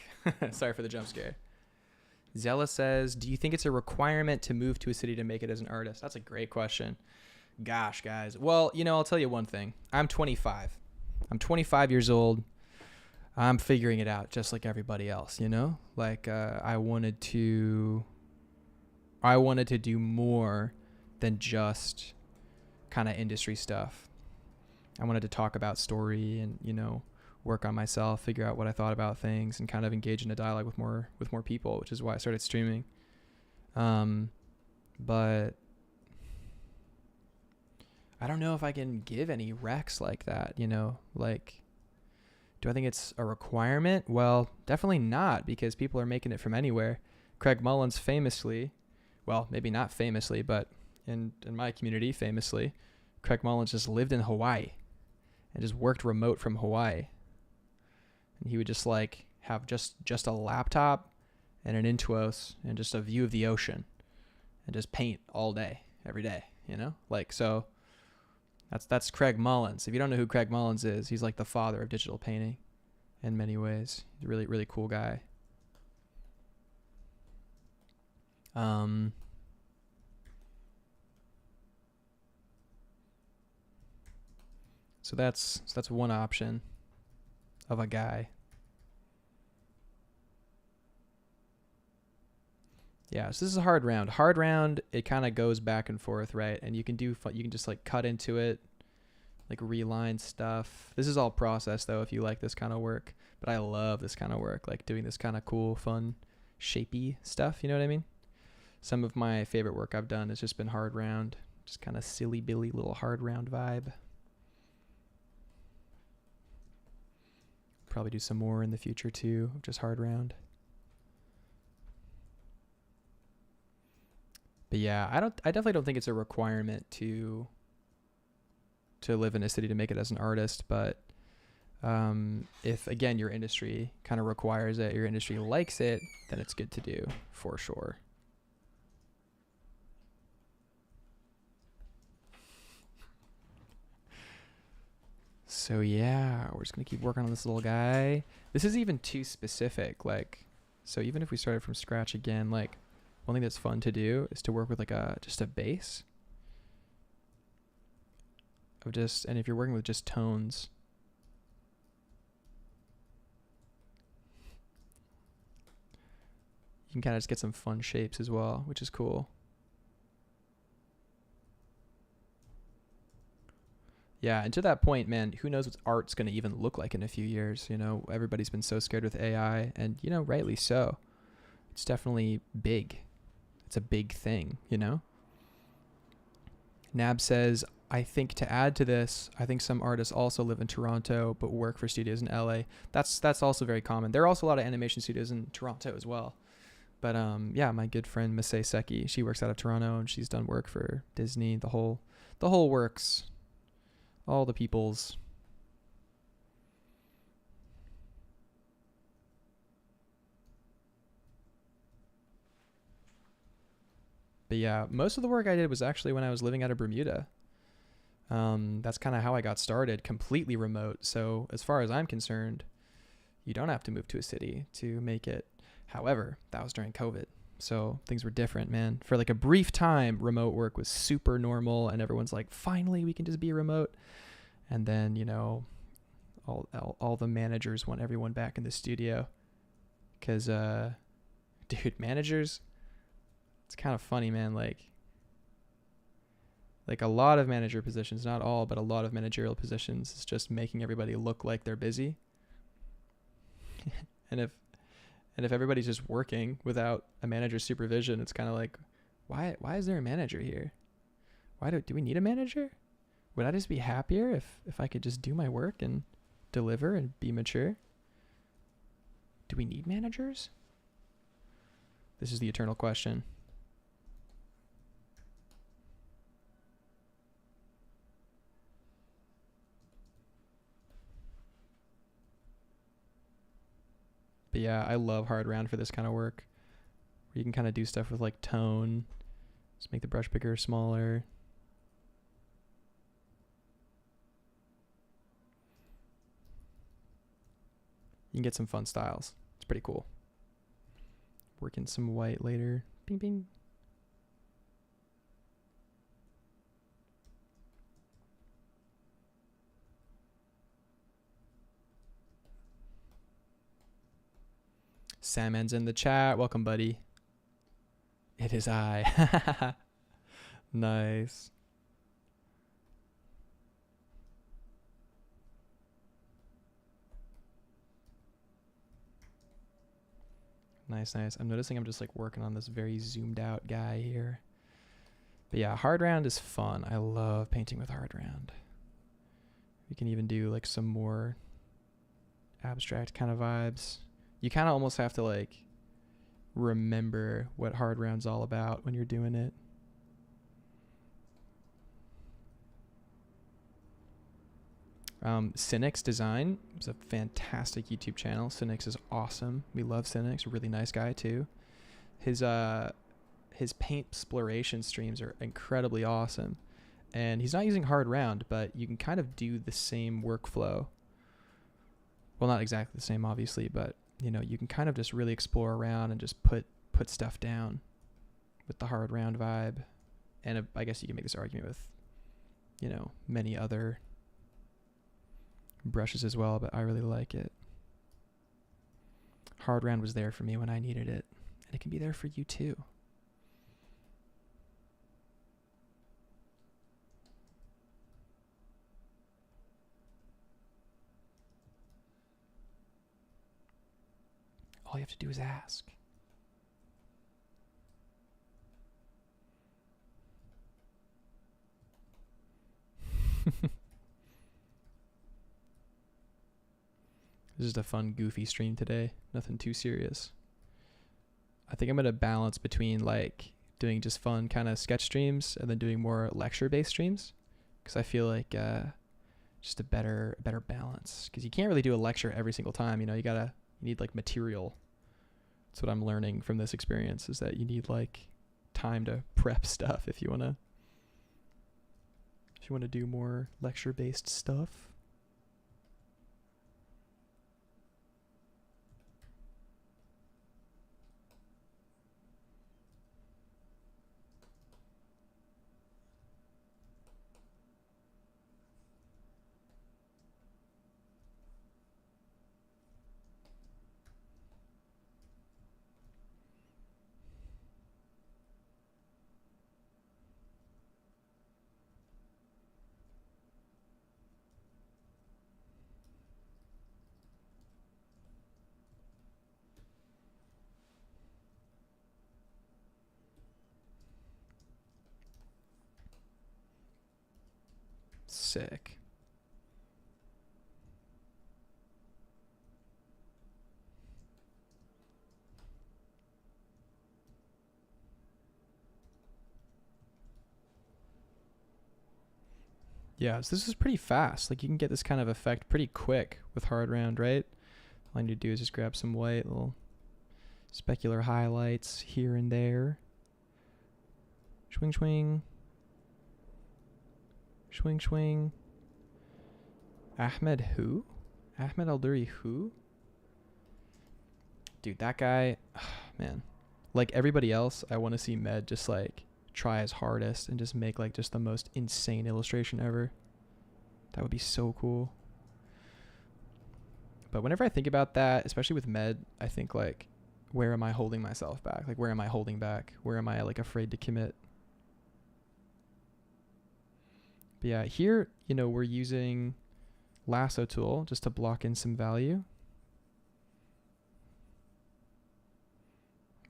Sorry for the jump scare. Zella says, do you think it's a requirement to move to a city to make it as an artist? That's a great question. Gosh, guys. Well, I'll tell you one thing. I'm 25. I'm 25 years old. I'm figuring it out just like everybody else, Like I wanted to do more than just kind of industry stuff. I wanted to talk about story and, work on myself, figure out what I thought about things, and kind of engage in a dialogue with more people, which is why I started streaming. But I don't know if I can give any recs like that, like, do I think it's a requirement? Well, definitely not, because people are making it from anywhere. Craig Mullins famously, well, maybe not famously, but in my community famously, Craig Mullins just lived in Hawaii and just worked remote from Hawaii. And he would just like have just a laptop and an Intuos and just a view of the ocean and just paint all day, every day, Like, so that's Craig Mullins. If you don't know who Craig Mullins is, he's like the father of digital painting in many ways. He's a really, really cool guy. So that's one option of a guy. Yeah, so this is a hard round. Hard round, it kind of goes back and forth, right? And you can just like cut into it, like reline stuff. This is all process though, if you like this kind of work. But I love this kind of work, like doing this kind of cool, fun, shapy stuff. You know what I mean? Some of my favorite work I've done has just been hard round, just kind of silly billy little hard round vibe. Probably do some more in the future too, just hard round. But yeah, I definitely don't think it's a requirement to live in a city to make it as an artist. But if again your industry kind of requires it, your industry likes it, then it's good to do for sure. So yeah, we're just gonna keep working on this little guy. This is even too specific. Like, so even if we started from scratch again, like one thing that's fun to do is to work with like just a base of and if you're working with just tones, you can kind of just get some fun shapes as well, which is cool. Yeah, and to that point, man, who knows what art's going to even look like in a few years? Everybody's been so scared with AI, and, rightly so. It's definitely big. It's a big thing, Nab says, I think to add to this, I think some artists also live in Toronto but work for studios in LA. That's also very common. There are also a lot of animation studios in Toronto as well. But yeah, my good friend Masay Seki, she works out of Toronto and she's done work for Disney, the whole works. All the peoples. But yeah, most of the work I did was actually when I was living out of Bermuda. That's kind of how I got started, completely remote. So as far as I'm concerned, you don't have to move to a city to make it. However, that was during COVID. So things were different, man. For like a brief time, remote work was super normal and everyone's like, finally, we can just be remote. And then, all the managers want everyone back in the studio. Because, dude, managers, it's kind of funny, man. Like a lot of manager positions, not all, but a lot of managerial positions is just making everybody look like they're busy. and if everybody's just working without a manager's supervision, it's kind of like, why is there a manager here? Why do we need a manager? Would I just be happier if I could just do my work and deliver and be mature? Do we need managers? This is the eternal question. But yeah, I love hard round for this kind of work. Where you can kind of do stuff with like tone. Just make the brush bigger or smaller. You can get some fun styles. It's pretty cool. Work in some white later. Bing, bing. Salmon's in the chat. Welcome, buddy. It is I. Nice. Nice, nice. I'm noticing I'm just like working on this very zoomed out guy here. But yeah, hard round is fun. I love painting with hard round. We can even do like some more abstract kind of vibes. You kind of almost have to like remember what hard round's all about when you're doing it. Cynic's Design is a fantastic YouTube channel. Cynic's is awesome. We love Cynic's. A really nice guy too. His paint exploration streams are incredibly awesome. And he's not using hard round, but you can kind of do the same workflow. Well, not exactly the same, obviously, but you know, you can kind of just really explore around and just put stuff down with the hard round vibe. And I guess you can make this argument with, you know, many other brushes as well, but I really like it. Hard round was there for me when I needed it, and it can be there for you too. All you have to do is ask. This is just a fun, goofy stream today. Nothing too serious. I think I'm going to balance between like doing just fun kind of sketch streams and then doing more lecture-based streams, because I feel like just a better balance. Because you can't really do a lecture every single time. You know, you need like material. That's what I'm learning from this experience, is that you need like time to prep stuff if you want to do more lecture-based stuff. Sick. Yeah, so this is pretty fast. Like you can get this kind of effect pretty quick with hard round, right? All I need to do is just grab some white, little specular highlights here and there. Swing, swing. Swing, swing. Ahmed who? Ahmed Alduri who? Dude, that guy, man. Like everybody else, I want to see Med just like try his hardest and just make like just the most insane illustration ever. That would be so cool. But whenever I think about that, especially with Med, I think like, where am I holding myself back? Like, where am I holding back? Where am I like afraid to commit? But yeah, here, you know, we're using lasso tool just to block in some value.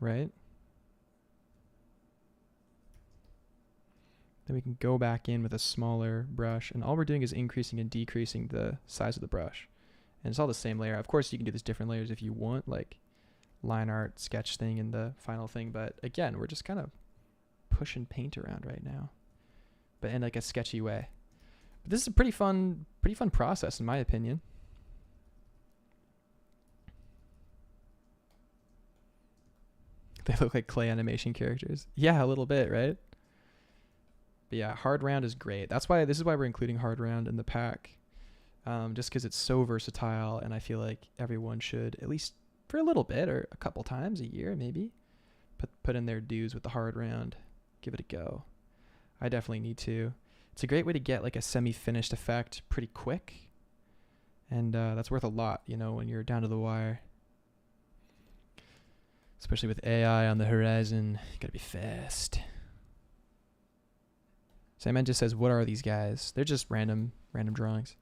Right? Then we can go back in with a smaller brush, and all we're doing is increasing and decreasing the size of the brush. And it's all the same layer. Of course, you can do this different layers if you want, like line art, sketch thing, and the final thing. But again, we're just kind of pushing paint around right now, but in like a sketchy way. But this is a pretty fun process in my opinion. They look like clay animation characters. Yeah, a little bit, right? But yeah, hard round is great. This is why we're including hard round in the pack. just because it's so versatile, and I feel like everyone should, at least for a little bit or a couple times a year maybe, put in their dues with the hard round. Give it a go. I definitely need to. It's a great way to get like a semi-finished effect pretty quick, and that's worth a lot, you know, when you're down to the wire. Especially with AI on the horizon, you gotta be fast. Sam just says, "What are these guys?" They're just random drawings.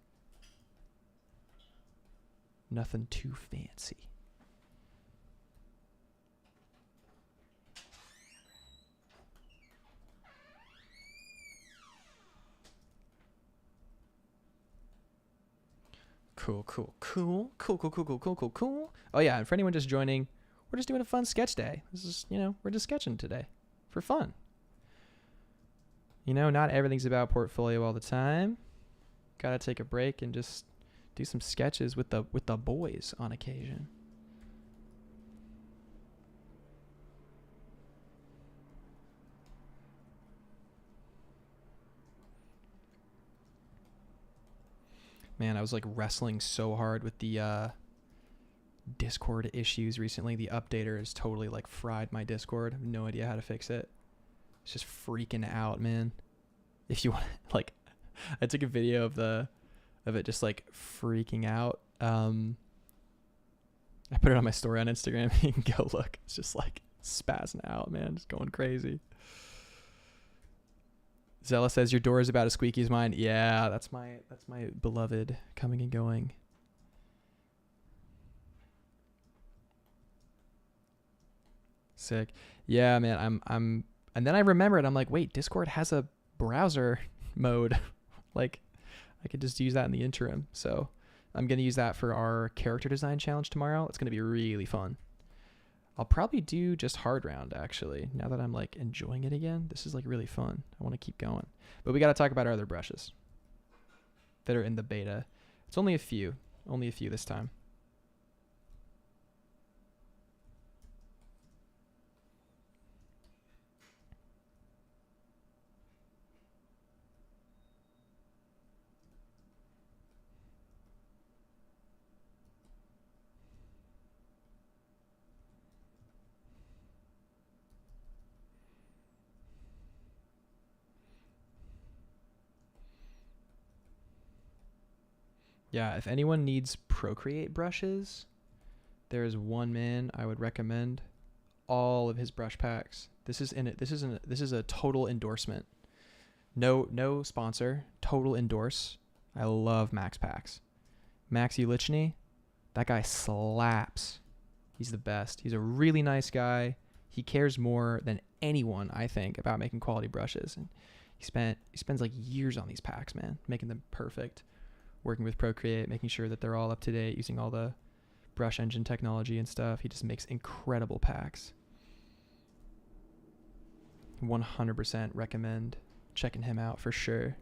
Nothing too fancy. Cool. Oh yeah, and for anyone just joining, we're just doing a fun sketch day. This is, you know, we're just sketching today for fun. You know, not everything's about portfolio all the time. Gotta take a break and just do some sketches with the boys on occasion. Man, I was like wrestling so hard with the Discord issues recently. The updater has totally like fried my Discord. I have no idea how to fix it. It's just freaking out, man. If you want, like, I took a video of it just like freaking out. I put it on my story on Instagram. You can go look. It's just like spazzing out, man. Just going crazy. Zella says your door is about as squeaky as mine. Yeah, that's my beloved coming and going. Sick. Yeah, man. I'm and then I remembered, I'm like, wait, Discord has a browser mode. Like, I could just use that in the interim. So I'm gonna use that for our character design challenge tomorrow. It's gonna be really fun. I'll probably do just hard round, actually. Now that I'm like enjoying it again, this is like really fun. I want to keep going. But we got to talk about our other brushes that are in the beta. It's only a few this time. Yeah, if anyone needs Procreate brushes, there's one man I would recommend. All of his brush packs. This is a total endorsement. No sponsor. Total endorse. I love Max Packs. Max Ulichny, that guy slaps. He's the best. He's a really nice guy. He cares more than anyone, I think, about making quality brushes. And he spends like years on these packs, man, making them perfect. Working with Procreate, making sure that they're all up to date, using all the brush engine technology and stuff. He just makes incredible packs. 100% recommend checking him out for sure.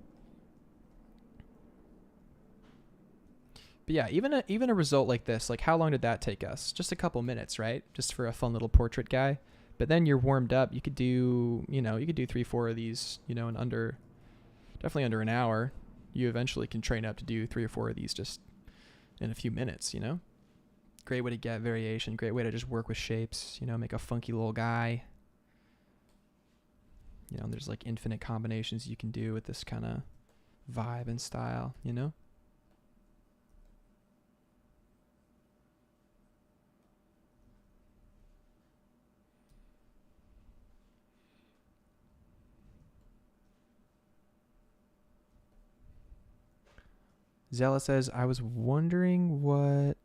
But yeah, even a result like this, like how long did that take us? Just a couple minutes, right? Just for a fun little portrait guy. But then you're warmed up. You could do 3-4 of these, in definitely under an hour. You eventually can train up to do 3 or 4 of these just in a few minutes, Great way to get variation. Great way to just work with shapes, make a funky little guy. There's like infinite combinations you can do with this kind of vibe and style, Zella says, I was wondering what...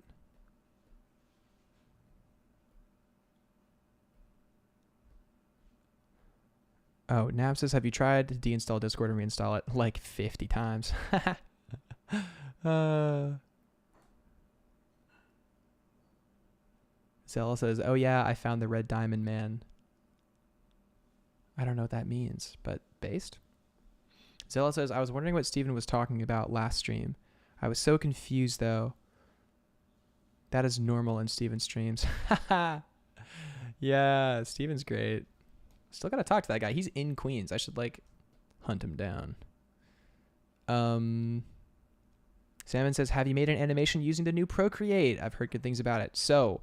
Oh, Nab says, have you tried to deinstall Discord and reinstall it? Like 50 times. Zella says, oh yeah, I found the red diamond man. I don't know what that means, but based? Zella says, I was wondering what Steven was talking about last stream. I was so confused, though. That is normal in Steven's streams. Yeah, Steven's great. Still gotta talk to that guy. He's in Queens. I should, hunt him down. Salmon says, have you made an animation using the new Procreate? I've heard good things about it. So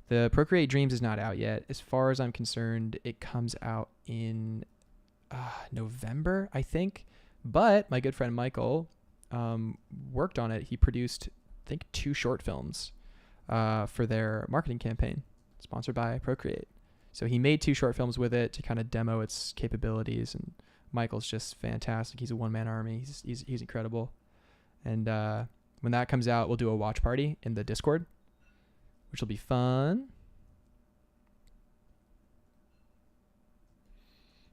the Procreate Dreams is not out yet. As far as I'm concerned, it comes out in November, I think. But my good friend Michael worked on it. He produced, I think, 2 short films for their marketing campaign, sponsored by Procreate. So he made 2 short films with it to kind of demo its capabilities. And Michael's just fantastic. He's a one-man army. He's incredible. And when that comes out, we'll do a watch party in the Discord, which will be fun.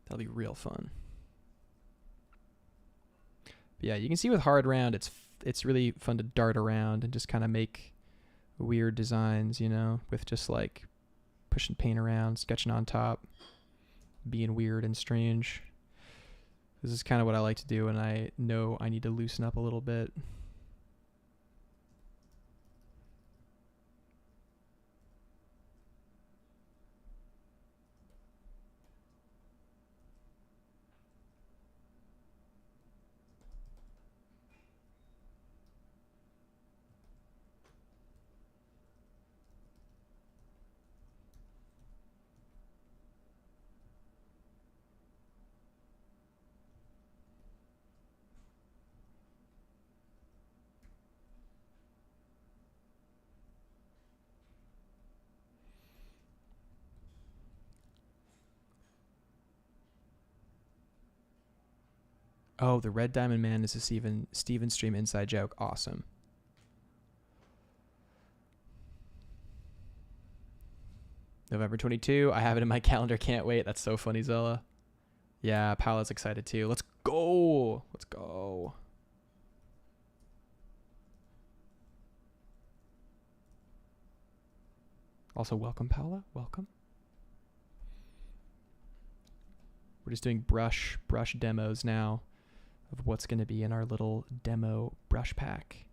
That'll be real fun. But yeah, you can see with hard round, it's really fun to dart around and just kind of make weird designs, you know, with just like pushing paint around, sketching on top, being weird and strange. This is kind of what I like to do when I know I need to loosen up a little bit. Oh, the Red Diamond Man is a Steven Stream inside joke. Awesome. November 22. I have it in my calendar. Can't wait. That's so funny, Zella. Yeah, Paola's excited too. Let's go. Let's go. Also, welcome, Paola. Welcome. We're just doing brush demos now of what's going to be in our little demo brush pack.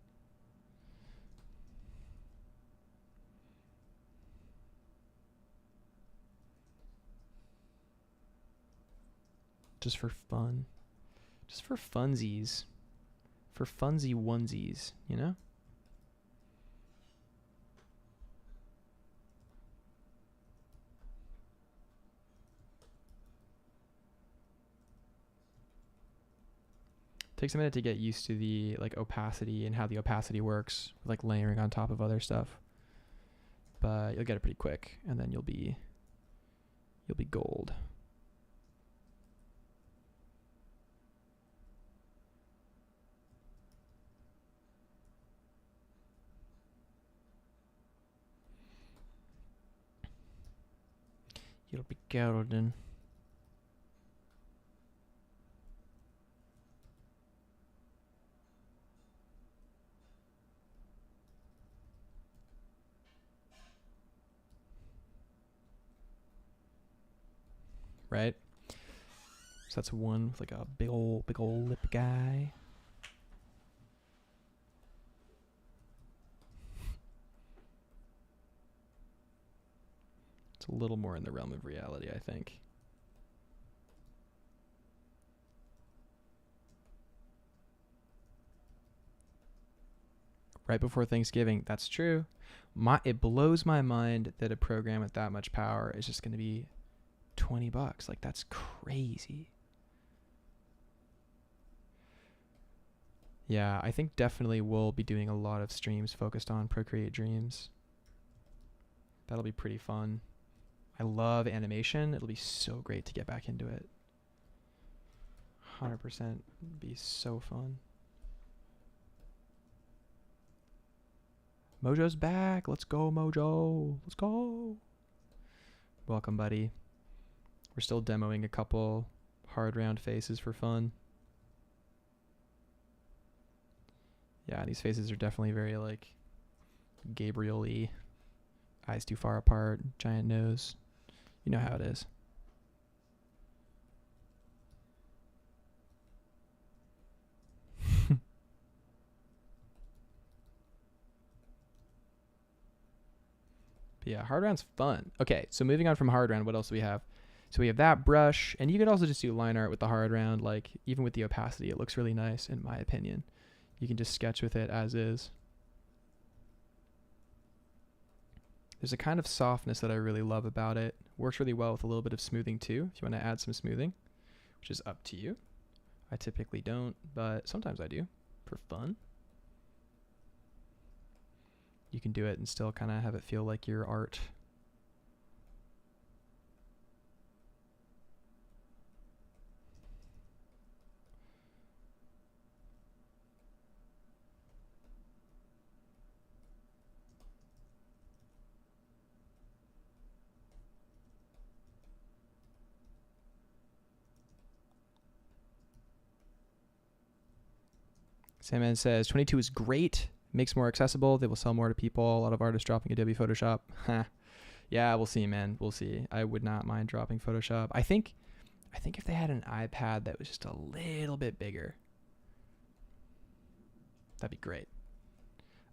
Just for fun. Just for funsies. For funsy onesies, you know? Takes a minute to get used to the like opacity and how the opacity works, like layering on top of other stuff. But you'll get it pretty quick, and then you'll be gold. You'll be golden. Right? So that's one with like a big old lip guy. It's a little more in the realm of reality, I think. Right before Thanksgiving, that's true. It blows my mind that a program with that much power is just going to be $20. Like, that's crazy. Yeah, I think definitely we'll be doing a lot of streams focused on Procreate Dreams. That'll be pretty fun. I love animation. It'll be so great to get back into it. 100% be so fun. Mojo's back. Let's go, Mojo. Let's go. Welcome, buddy. We're still demoing a couple hard round faces for fun. Yeah, these faces are definitely very like Gabriel-y. Eyes too far apart, giant nose. You know how it is. But yeah, hard round's fun. Okay, so moving on from hard round, what else do we have? So we have that brush, and you could also just do line art with the hard round. Like, even with the opacity, it looks really nice, in my opinion. You can just sketch with it as is. There's a kind of softness that I really love about it. Works really well with a little bit of smoothing too, if you want to add some smoothing, which is up to you. I typically don't, but sometimes I do for fun. You can do it and still kind of have it feel like your art. Sandman says 22 is great, makes more accessible. They will sell more to people. A lot of artists dropping Adobe Photoshop. Yeah, we'll see, man. We'll see. I would not mind dropping Photoshop. I think if they had an iPad that was just a little bit bigger, that'd be great.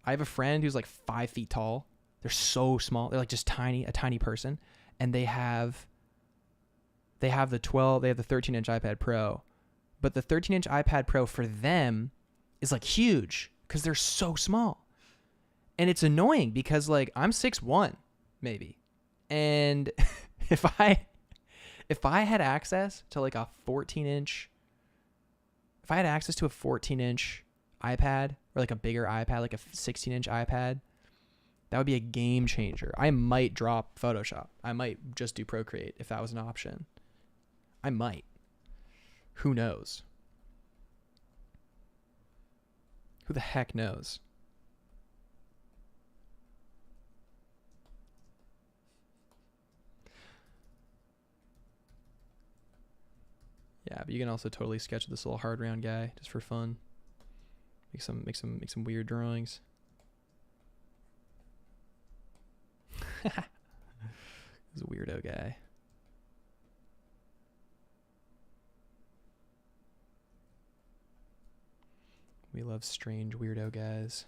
I have a friend who's like 5 feet tall. They're so small. They're like just tiny, a tiny person, and they have the 13-inch iPad Pro, but the 13-inch iPad Pro for them is like huge because they're so small. And it's annoying because like I'm 6'1", maybe. And if I had access to like a 14-inch, if I had access to a 14-inch iPad or like a bigger iPad, like a 16-inch iPad, that would be a game changer. I might drop Photoshop. I might just do Procreate if that was an option. I might. Who knows? Who the heck knows? Yeah, but you can also totally sketch this little hard round guy just for fun. Make some weird drawings. He's a weirdo guy. We love strange weirdo guys.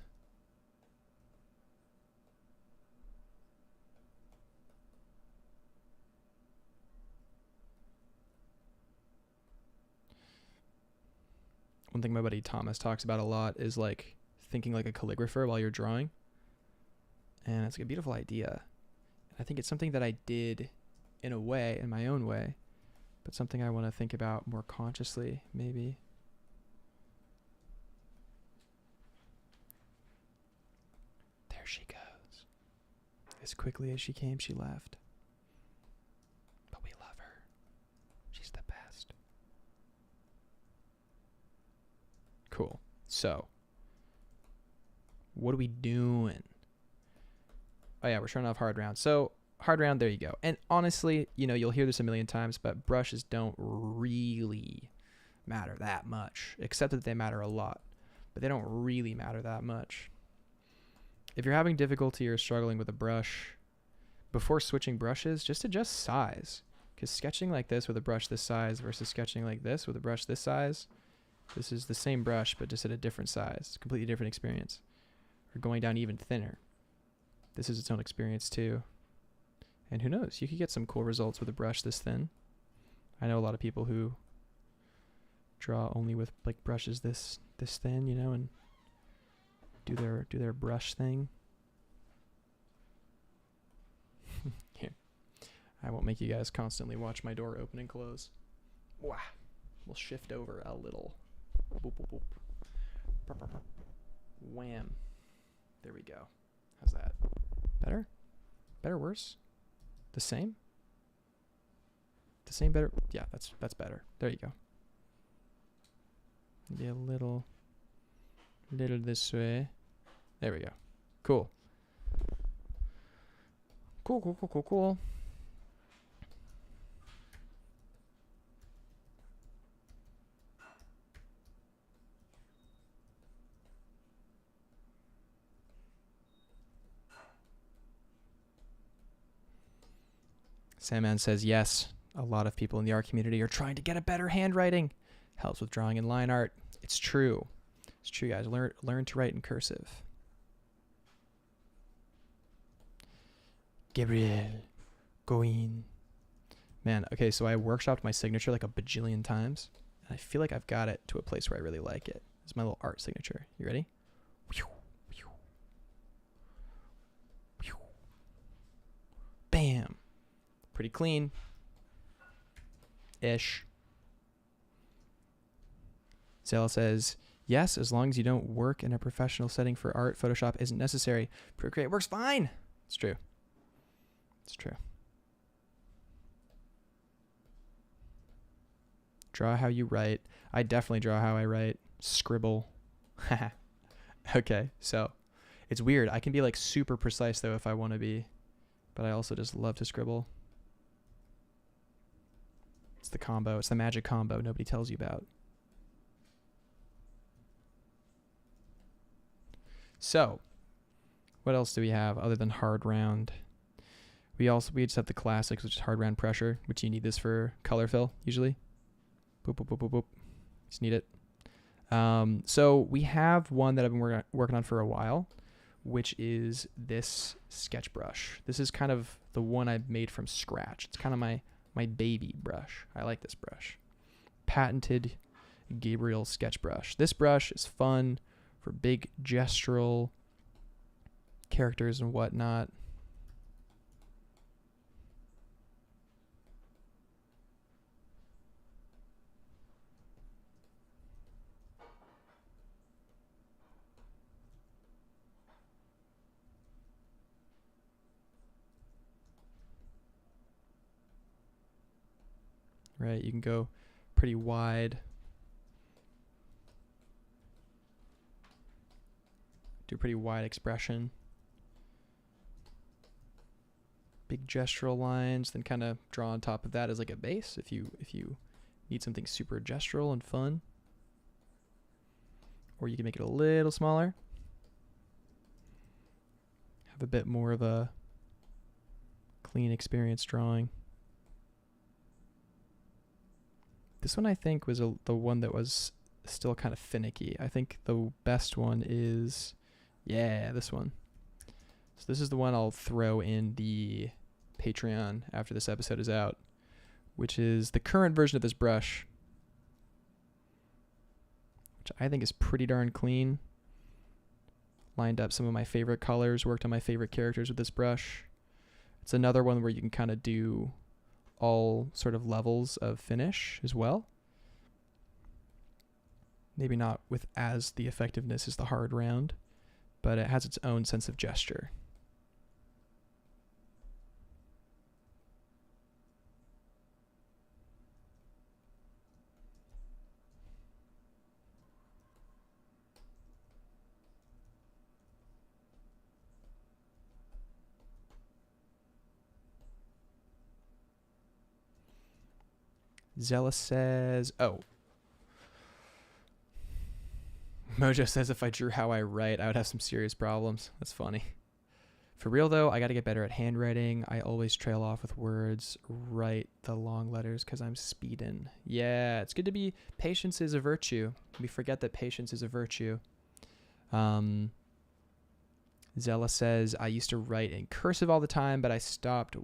One thing my buddy Thomas talks about a lot is like thinking like a calligrapher while you're drawing. And it's like a beautiful idea. I think it's something that I did in a way, in my own way, but something I want to think about more consciously, maybe. There she goes. As quickly as she came, she left. But we love her. She's the best. Cool. So, what are we doing? Oh yeah, we're turning off hard round. So hard round, there you go. And honestly, you know, you'll hear this a million times, but brushes don't really matter that much, except that they matter a lot, but they don't really matter that much. If you're having difficulty or struggling with a brush, before switching brushes, just adjust size. Because sketching like this with a brush this size versus sketching like this with a brush this size, this is the same brush, but just at a different size. It's a completely different experience. Or going down even thinner. This is its own experience too. And who knows, you could get some cool results with a brush this thin. I know a lot of people who draw only with like brushes this thin, you know, and do their brush thing. Here, I won't make you guys constantly watch my door open and close. Wow. We'll shift over a little. Boop, boop, boop. Burp, burp, burp. Wham. There we go. How's that? Better? Better, worse? The same? The same, better? Yeah, that's better. There you go. Maybe a little this way. There we go. Cool. Cool. Sandman says, yes, a lot of people in the art community are trying to get a better handwriting. Helps with drawing and line art. It's true. It's true, guys. Learn to write in cursive. Gabriel, go in. Man, okay, so I workshopped my signature like a bajillion times. And I feel like I've got it to a place where I really like it. It's my little art signature. You ready? Bam. Pretty clean. Ish. Zella says, yes, as long as you don't work in a professional setting for art, Photoshop isn't necessary. Procreate works fine. It's true. It's true. Draw how you write. I definitely draw how I write. Scribble. Okay, so it's weird. I can be like super precise though if I want to be, but I also just love to scribble. It's the combo. It's the magic combo nobody tells you about. So, what else do we have other than hard round? We just have the classics, which is hard round pressure, which you need this for color fill usually. Boop, boop, boop, boop, boop. Just need it. So we have one that I've been working on for a while, which is this sketch brush. This is kind of the one I made from scratch. It's kind of my baby brush. I like this brush. Patented Gabriel sketch brush. This brush is fun for big gestural characters and whatnot. Right, you can go pretty wide. Do a pretty wide expression. Big gestural lines, then kind of draw on top of that as like a base if you need something super gestural and fun. Or you can make it a little smaller. Have a bit more of a clean experience drawing. This one I think was the one that was still kind of finicky. I think the best one is, yeah, this one. So this is the one I'll throw in the Patreon after this episode is out, which is the current version of this brush, which I think is pretty darn clean. Lined up some of my favorite colors, worked on my favorite characters with this brush. It's another one where you can kind of do all sort of levels of finish as well. Maybe not with as the effectiveness as the hard round, but it has its own sense of gesture. Zella says, oh. Mojo says if I drew how I write, I would have some serious problems. That's funny. For real though, I got to get better at handwriting. I always trail off with words, write the long letters because I'm speeding. Yeah, it's good to be, patience is a virtue. We forget that patience is a virtue. Zella says, I used to write in cursive all the time, but I stopped at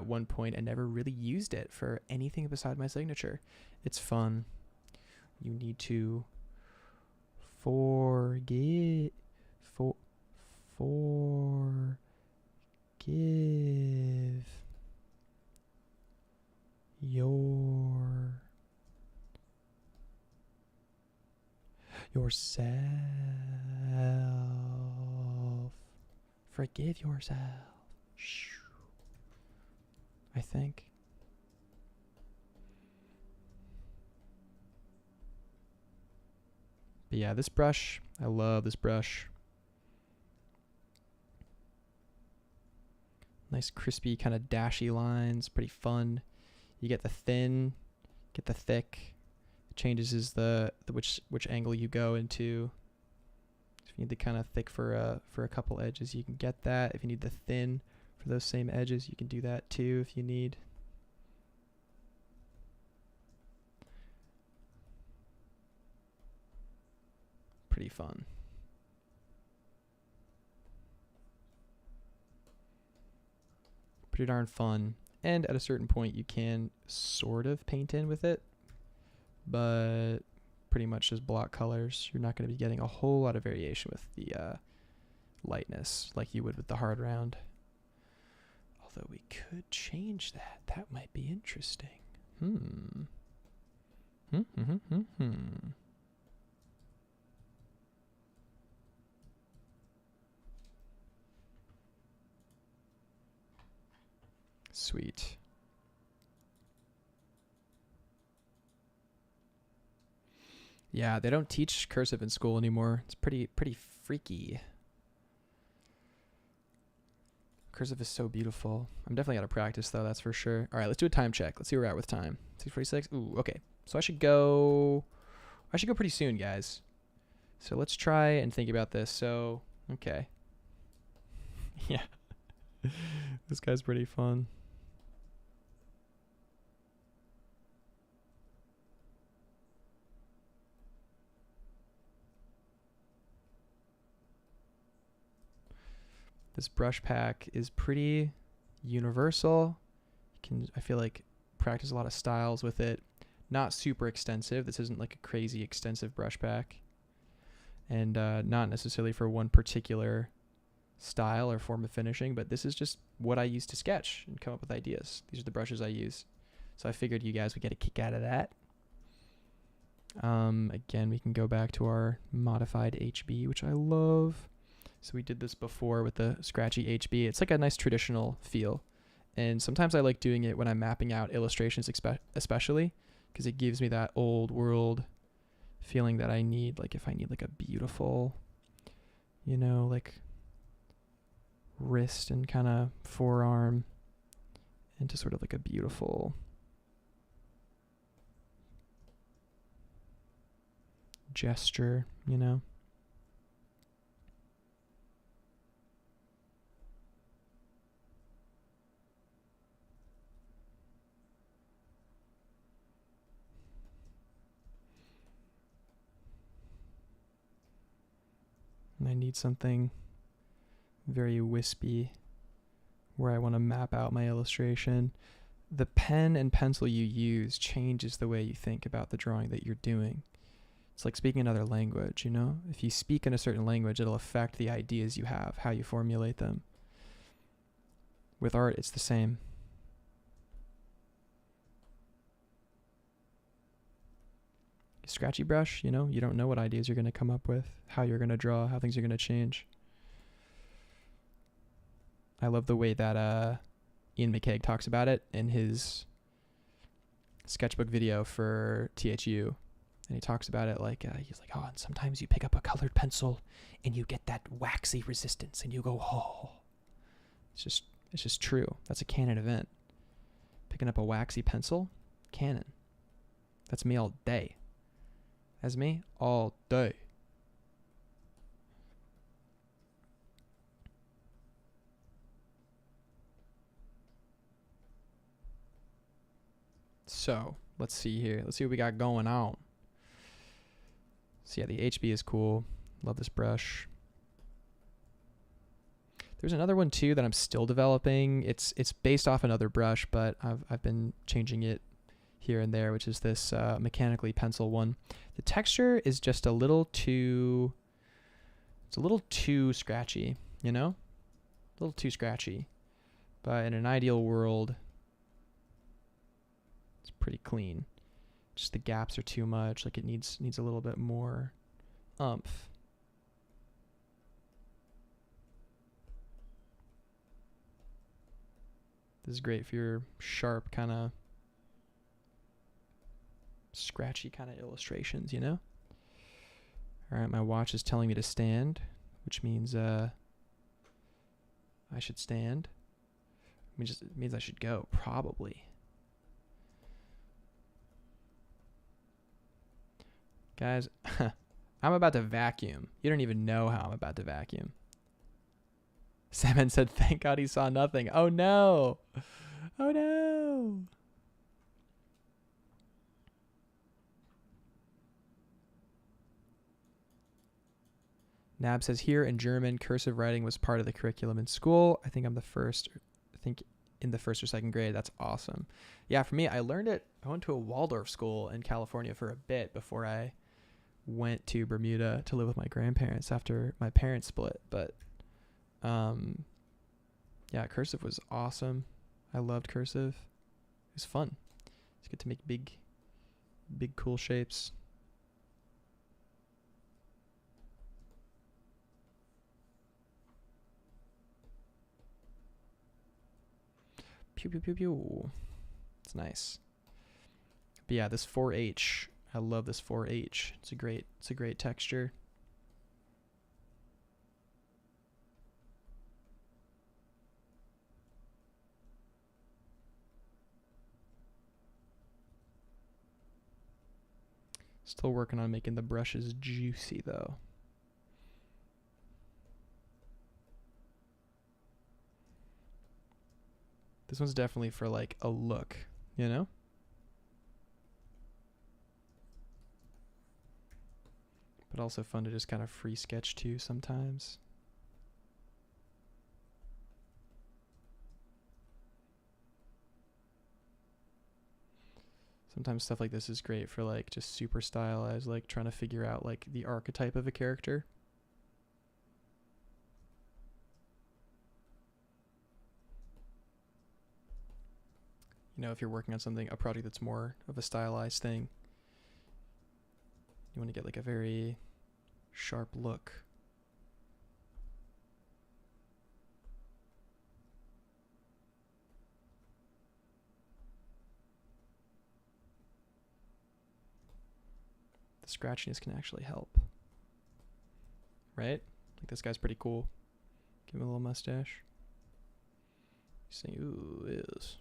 one point and never really used it for anything beside my signature. It's fun. You need to forgive yourself. Forgive yourself. I think. But yeah, this brush, I love this brush. Nice crispy kind of dashy lines, pretty fun. You get the thin, get the thick. It changes the which angle you go into. If you need the kind of thick for a couple edges, you can get that. If you need the thin for those same edges, you can do that too if you need. Pretty fun. Pretty darn fun. And at a certain point, you can sort of paint in with it, but pretty much just block colors. You're not going to be getting a whole lot of variation with the lightness like you would with the hard round. Although we could change that. That might be interesting. Sweet. Yeah, they don't teach cursive in school anymore. It's pretty freaky. Cursive is so beautiful. I'm definitely out of practice though, that's for sure. All right, let's do a time check. Let's see where we're at with time. 6:46. Ooh, okay. So I should go pretty soon, guys. So let's try and think about this. So, okay. Yeah. This guy's pretty fun. This brush pack is pretty universal. You can, I feel like, practice a lot of styles with it. Not super extensive. This isn't like a crazy extensive brush pack. And not necessarily for one particular style or form of finishing, but this is just what I use to sketch and come up with ideas. These are the brushes I use. So I figured you guys would get a kick out of that. Again, we can go back to our modified HB, which I love. So we did this before with the scratchy HB. It's like a nice traditional feel. And sometimes I like doing it when I'm mapping out illustrations, especially because it gives me that old world feeling that I need. Like if I need like a beautiful, you know, like wrist and kind of forearm into sort of like a beautiful gesture, you know. And I need something very wispy where I want to map out my illustration. The pen and pencil you use changes the way you think about the drawing that you're doing. It's like speaking another language, you know? If you speak in a certain language, it'll affect the ideas you have, how you formulate them. With art, it's the same. Scratchy brush, you know, you don't know what ideas you're going to come up with, how you're going to draw, how things are going to change. I love the way that Ian McCaig talks about it in his sketchbook video for THU. And he talks about it like, he's like, oh, and sometimes you pick up a colored pencil and you get that waxy resistance and you go, oh. It's just true. That's a canon event. Picking up a waxy pencil, canon. That's me all day. That's me all day. So, let's see here. Let's see what we got going on. So yeah, the HB is cool. Love this brush. There's another one too that I'm still developing. It's based off another brush, but I've been changing it here and there, which is this mechanically pencil one. The texture is just a little too scratchy, you know? A little too scratchy. But in an ideal world, it's pretty clean. Just the gaps are too much. Like it needs a little bit more oomph. This is great for your sharp kind of scratchy kind of illustrations, you know? All right, my watch is telling me to stand, which means I should stand. It means I should go, probably. Guys, I'm about to vacuum. You don't even know how I'm about to vacuum. Salmon said, thank God he saw nothing. Oh no. Oh no. Nab says, here in German, cursive writing was part of the curriculum in school. I think in the first or second grade. That's awesome. Yeah, for me, I learned it. I went to a Waldorf school in California for a bit before I went to Bermuda to live with my grandparents after my parents split. But yeah, cursive was awesome. I loved cursive. It was fun. It's good to make big cool shapes. Pew pew pew pew. It's nice. But yeah, this 4H, I love this 4H. It's a great texture. Still working on making the brushes juicy though. This one's definitely for like a look, you know? But also fun to just kind of free sketch too sometimes. Sometimes stuff like this is great for like just super stylized, like trying to figure out like the archetype of a character. You know, if you're working on something, a project that's more of a stylized thing, you want to get like a very sharp look. The scratchiness can actually help. Right? Like this guy's pretty cool. Give him a little mustache. You say, ooh, is.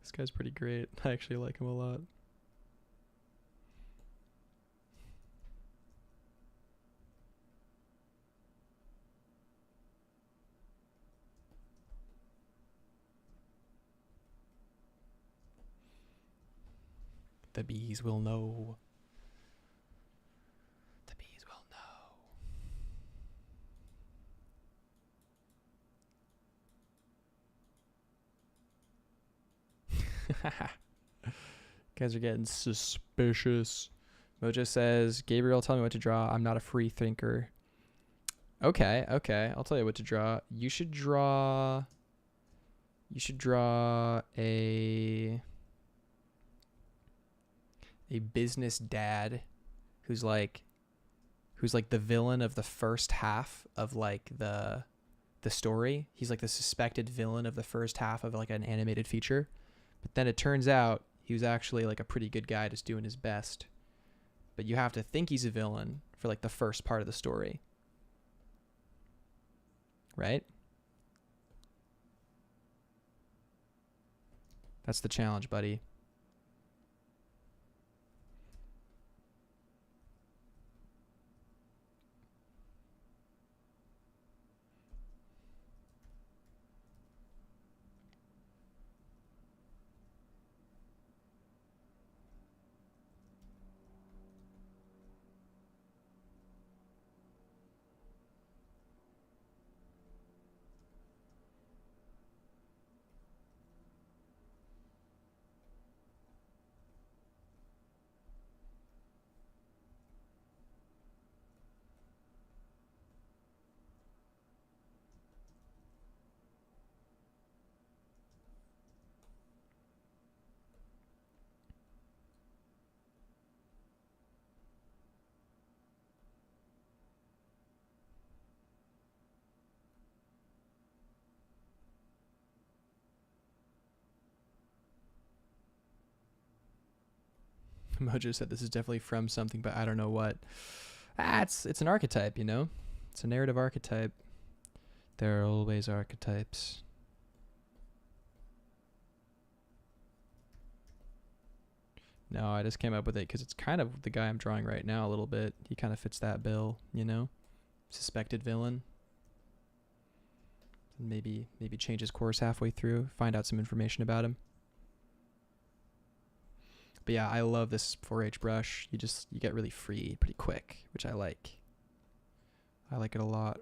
This guy's pretty great. I actually like him a lot. The bees will know. The bees will know. Guys are getting suspicious. Mojo says, Gabriel, tell me what to draw. I'm not a free thinker. Okay. I'll tell you what to draw. You should draw a business dad who's like the villain of the first half of like the story. He's like the suspected villain of the first half of like an animated feature. But then it turns out he was actually like a pretty good guy just doing his best. But you have to think he's a villain for like the first part of the story. Right? That's the challenge, buddy. Mojo said this is definitely from something, but I don't know what. It's an archetype, you know? It's a narrative archetype. There are always archetypes. No, I just came up with it because it's kind of the guy I'm drawing right now a little bit. He kind of fits that bill, you know? Suspected villain. maybe change his course halfway through, find out some information about him. But yeah, I love this 4-H brush. You get really free pretty quick, which I like. I like it a lot.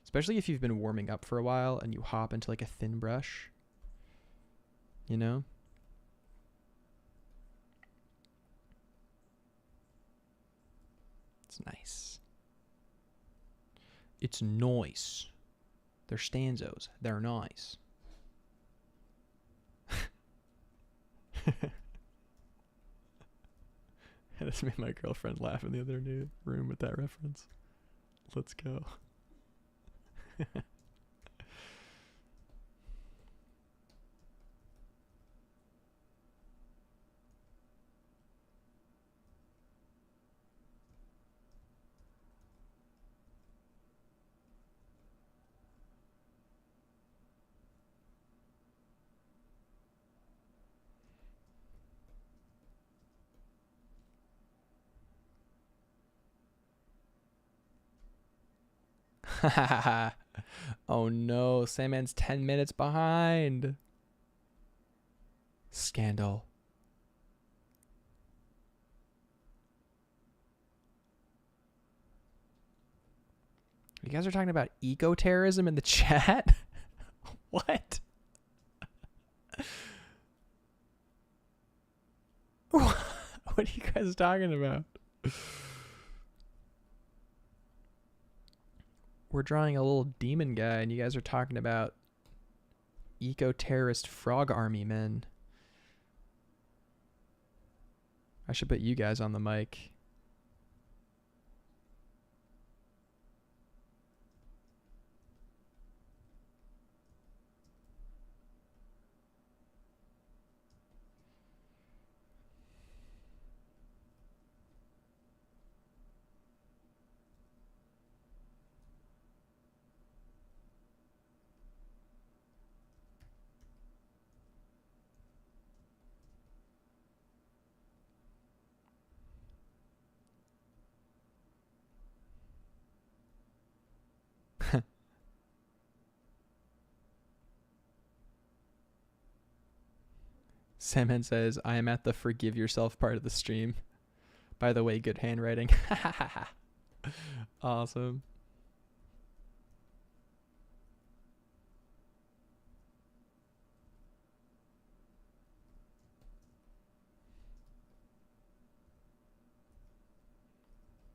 Especially if you've been warming up for a while and you hop into like a thin brush, you know? It's nice. It's nice. They're stanzas. They're nice. I just made my girlfriend laugh in the other room with that reference. Let's go. Oh no, Sandman's 10 minutes behind. Scandal. You guys are talking about eco-terrorism in the chat? What? What are you guys talking about? We're drawing a little demon guy and you guys are talking about eco-terrorist frog army men. I should put you guys on the mic. Salmon says, I am at the forgive yourself part of the stream. By the way, good handwriting. Awesome.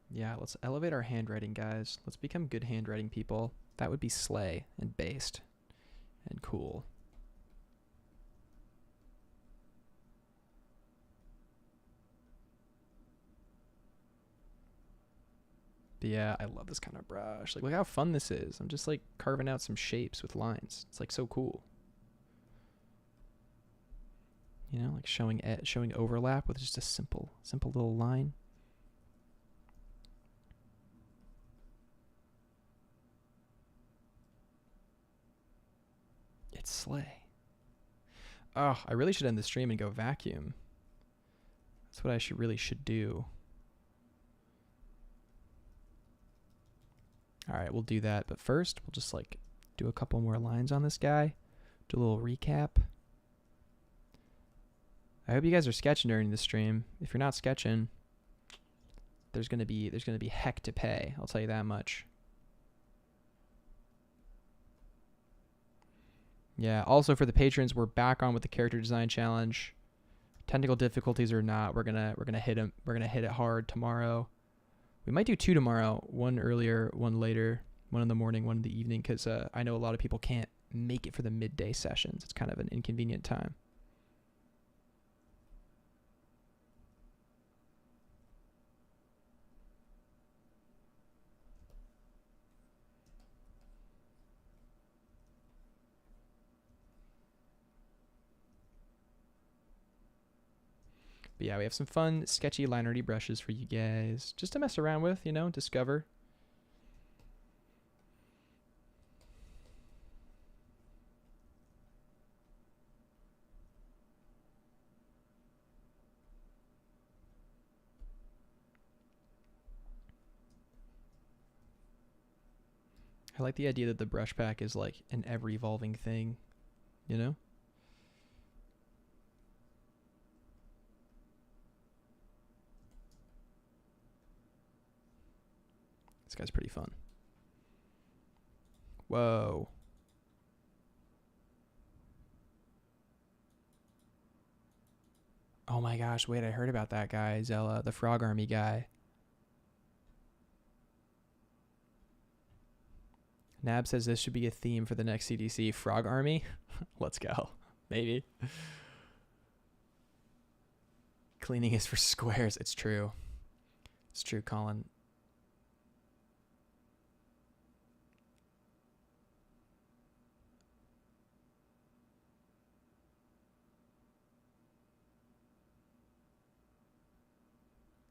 Yeah, let's elevate our handwriting, guys. Let's become good handwriting people. That would be slay and based and cool. But yeah, I love this kind of brush. Like, look how fun this is. I'm just like carving out some shapes with lines. It's like so cool. You know, like showing overlap with just a simple little line. It's slay. Oh, I really should end the stream and go vacuum. That's what I really should do. All right, we'll do that. But first, we'll just like do a couple more lines on this guy. Do a little recap. I hope you guys are sketching during the stream. If you're not sketching, there's gonna be heck to pay. I'll tell you that much. Yeah. Also for the patrons, we're back on with the character design challenge. Technical difficulties or not, we're gonna hit them. We're gonna hit it hard tomorrow. We might do 2 tomorrow. 1 earlier, 1 later. 1 in the morning, 1 in the evening. Because I know a lot of people can't make it for the midday sessions. It's kind of an inconvenient time. But yeah, we have some fun, sketchy line arty brushes for you guys. Just to mess around with, you know, discover. I like the idea that the brush pack is like an ever evolving thing, you know? This guy's pretty fun. Whoa. Oh my gosh, wait, I heard about that guy, Zella, the Frog Army guy. Nab says this should be a theme for the next CDC. Frog Army? Let's go. Maybe. Cleaning is for squares. It's true. It's true, Colin.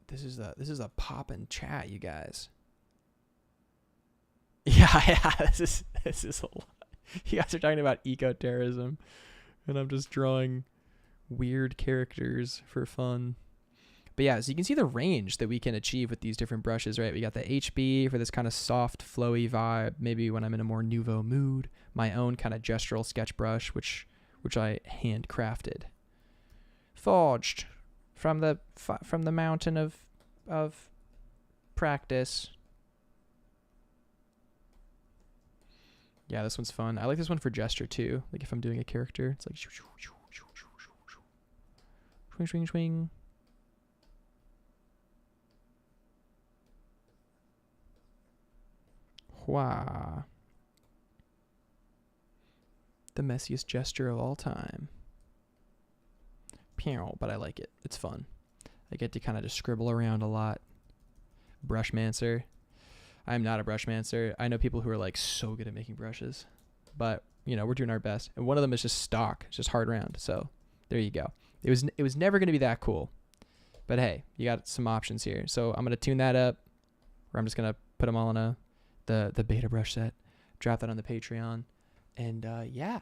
This is a poppin' chat, you guys. Yeah, this is a lot. You guys are talking about eco-terrorism, and I'm just drawing weird characters for fun. But yeah, so you can see the range that we can achieve with these different brushes, right? We got the HB for this kind of soft, flowy vibe, maybe when I'm in a more nouveau mood. My own kind of gestural sketch brush, which I handcrafted. Forged from the mountain of practice. Yeah, this one's fun. I like this one for gesture too. Like if I'm doing a character, it's like swing, swing, swing. Wow. The messiest gesture of all time. Pew, but I like it. It's fun. I get to kind of just scribble around a lot. Brushmancer. I'm not a brushmancer. I know people who are like so good at making brushes, but you know, we're doing our best. And one of them is just stock. It's just hard round. So there you go. It was never going to be that cool, but hey, you got some options here. So I'm going to tune that up, or I'm just going to put them all in the beta brush set, drop that on the Patreon. And yeah,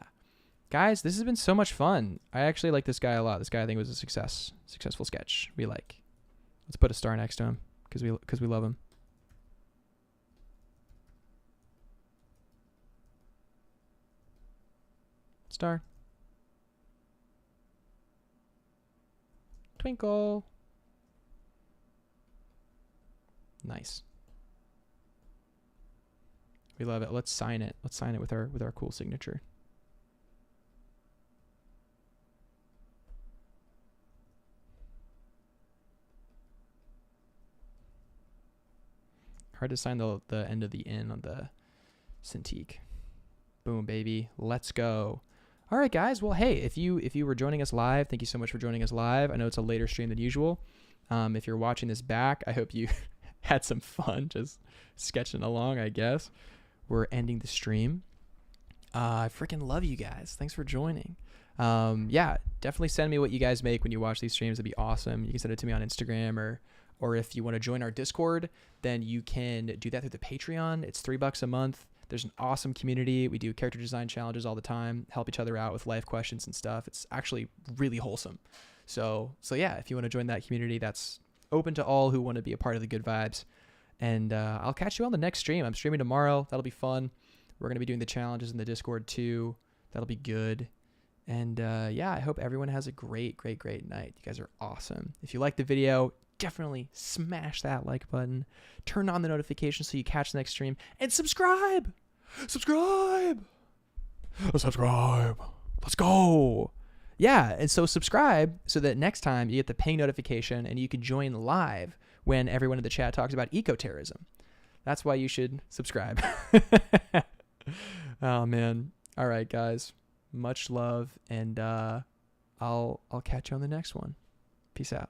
guys, this has been so much fun. I actually like this guy a lot. This guy I think was a successful sketch. We like. Let's put a star next to him because we love him. Star. Twinkle. Nice. We love it. Let's sign it. Let's sign it with our cool signature. Hard to sign the end of the N on the Cintiq. Boom, baby. Let's go. All right, guys. Well, hey, if you were joining us live, thank you so much for joining us live. I know it's a later stream than usual. If you're watching this back, I hope you had some fun just sketching along, I guess. We're ending the stream. I freaking love you guys. Thanks for joining. Yeah, definitely send me what you guys make when you watch these streams. It'd be awesome. You can send it to me on Instagram or if you want to join our Discord, then you can do that through the Patreon. It's $3 a month. There's an awesome community. We do character design challenges all the time, help each other out with life questions and stuff. It's actually really wholesome. So yeah, if you want to join that community, that's open to all who want to be a part of the good vibes. And I'll catch you on the next stream. I'm streaming tomorrow. That'll be fun. We're going to be doing the challenges in the Discord too. That'll be good. And yeah, I hope everyone has a great night. You guys are awesome. If you like the video, definitely smash that like button. Turn on the notifications so you catch the next stream. And subscribe! Subscribe! Let's go! Yeah, and so subscribe so that next time you get the ping notification and you can join live when everyone in the chat talks about eco-terrorism. That's why you should subscribe. Oh, man. All right, guys. Much love, and I'll catch you on the next one. Peace out.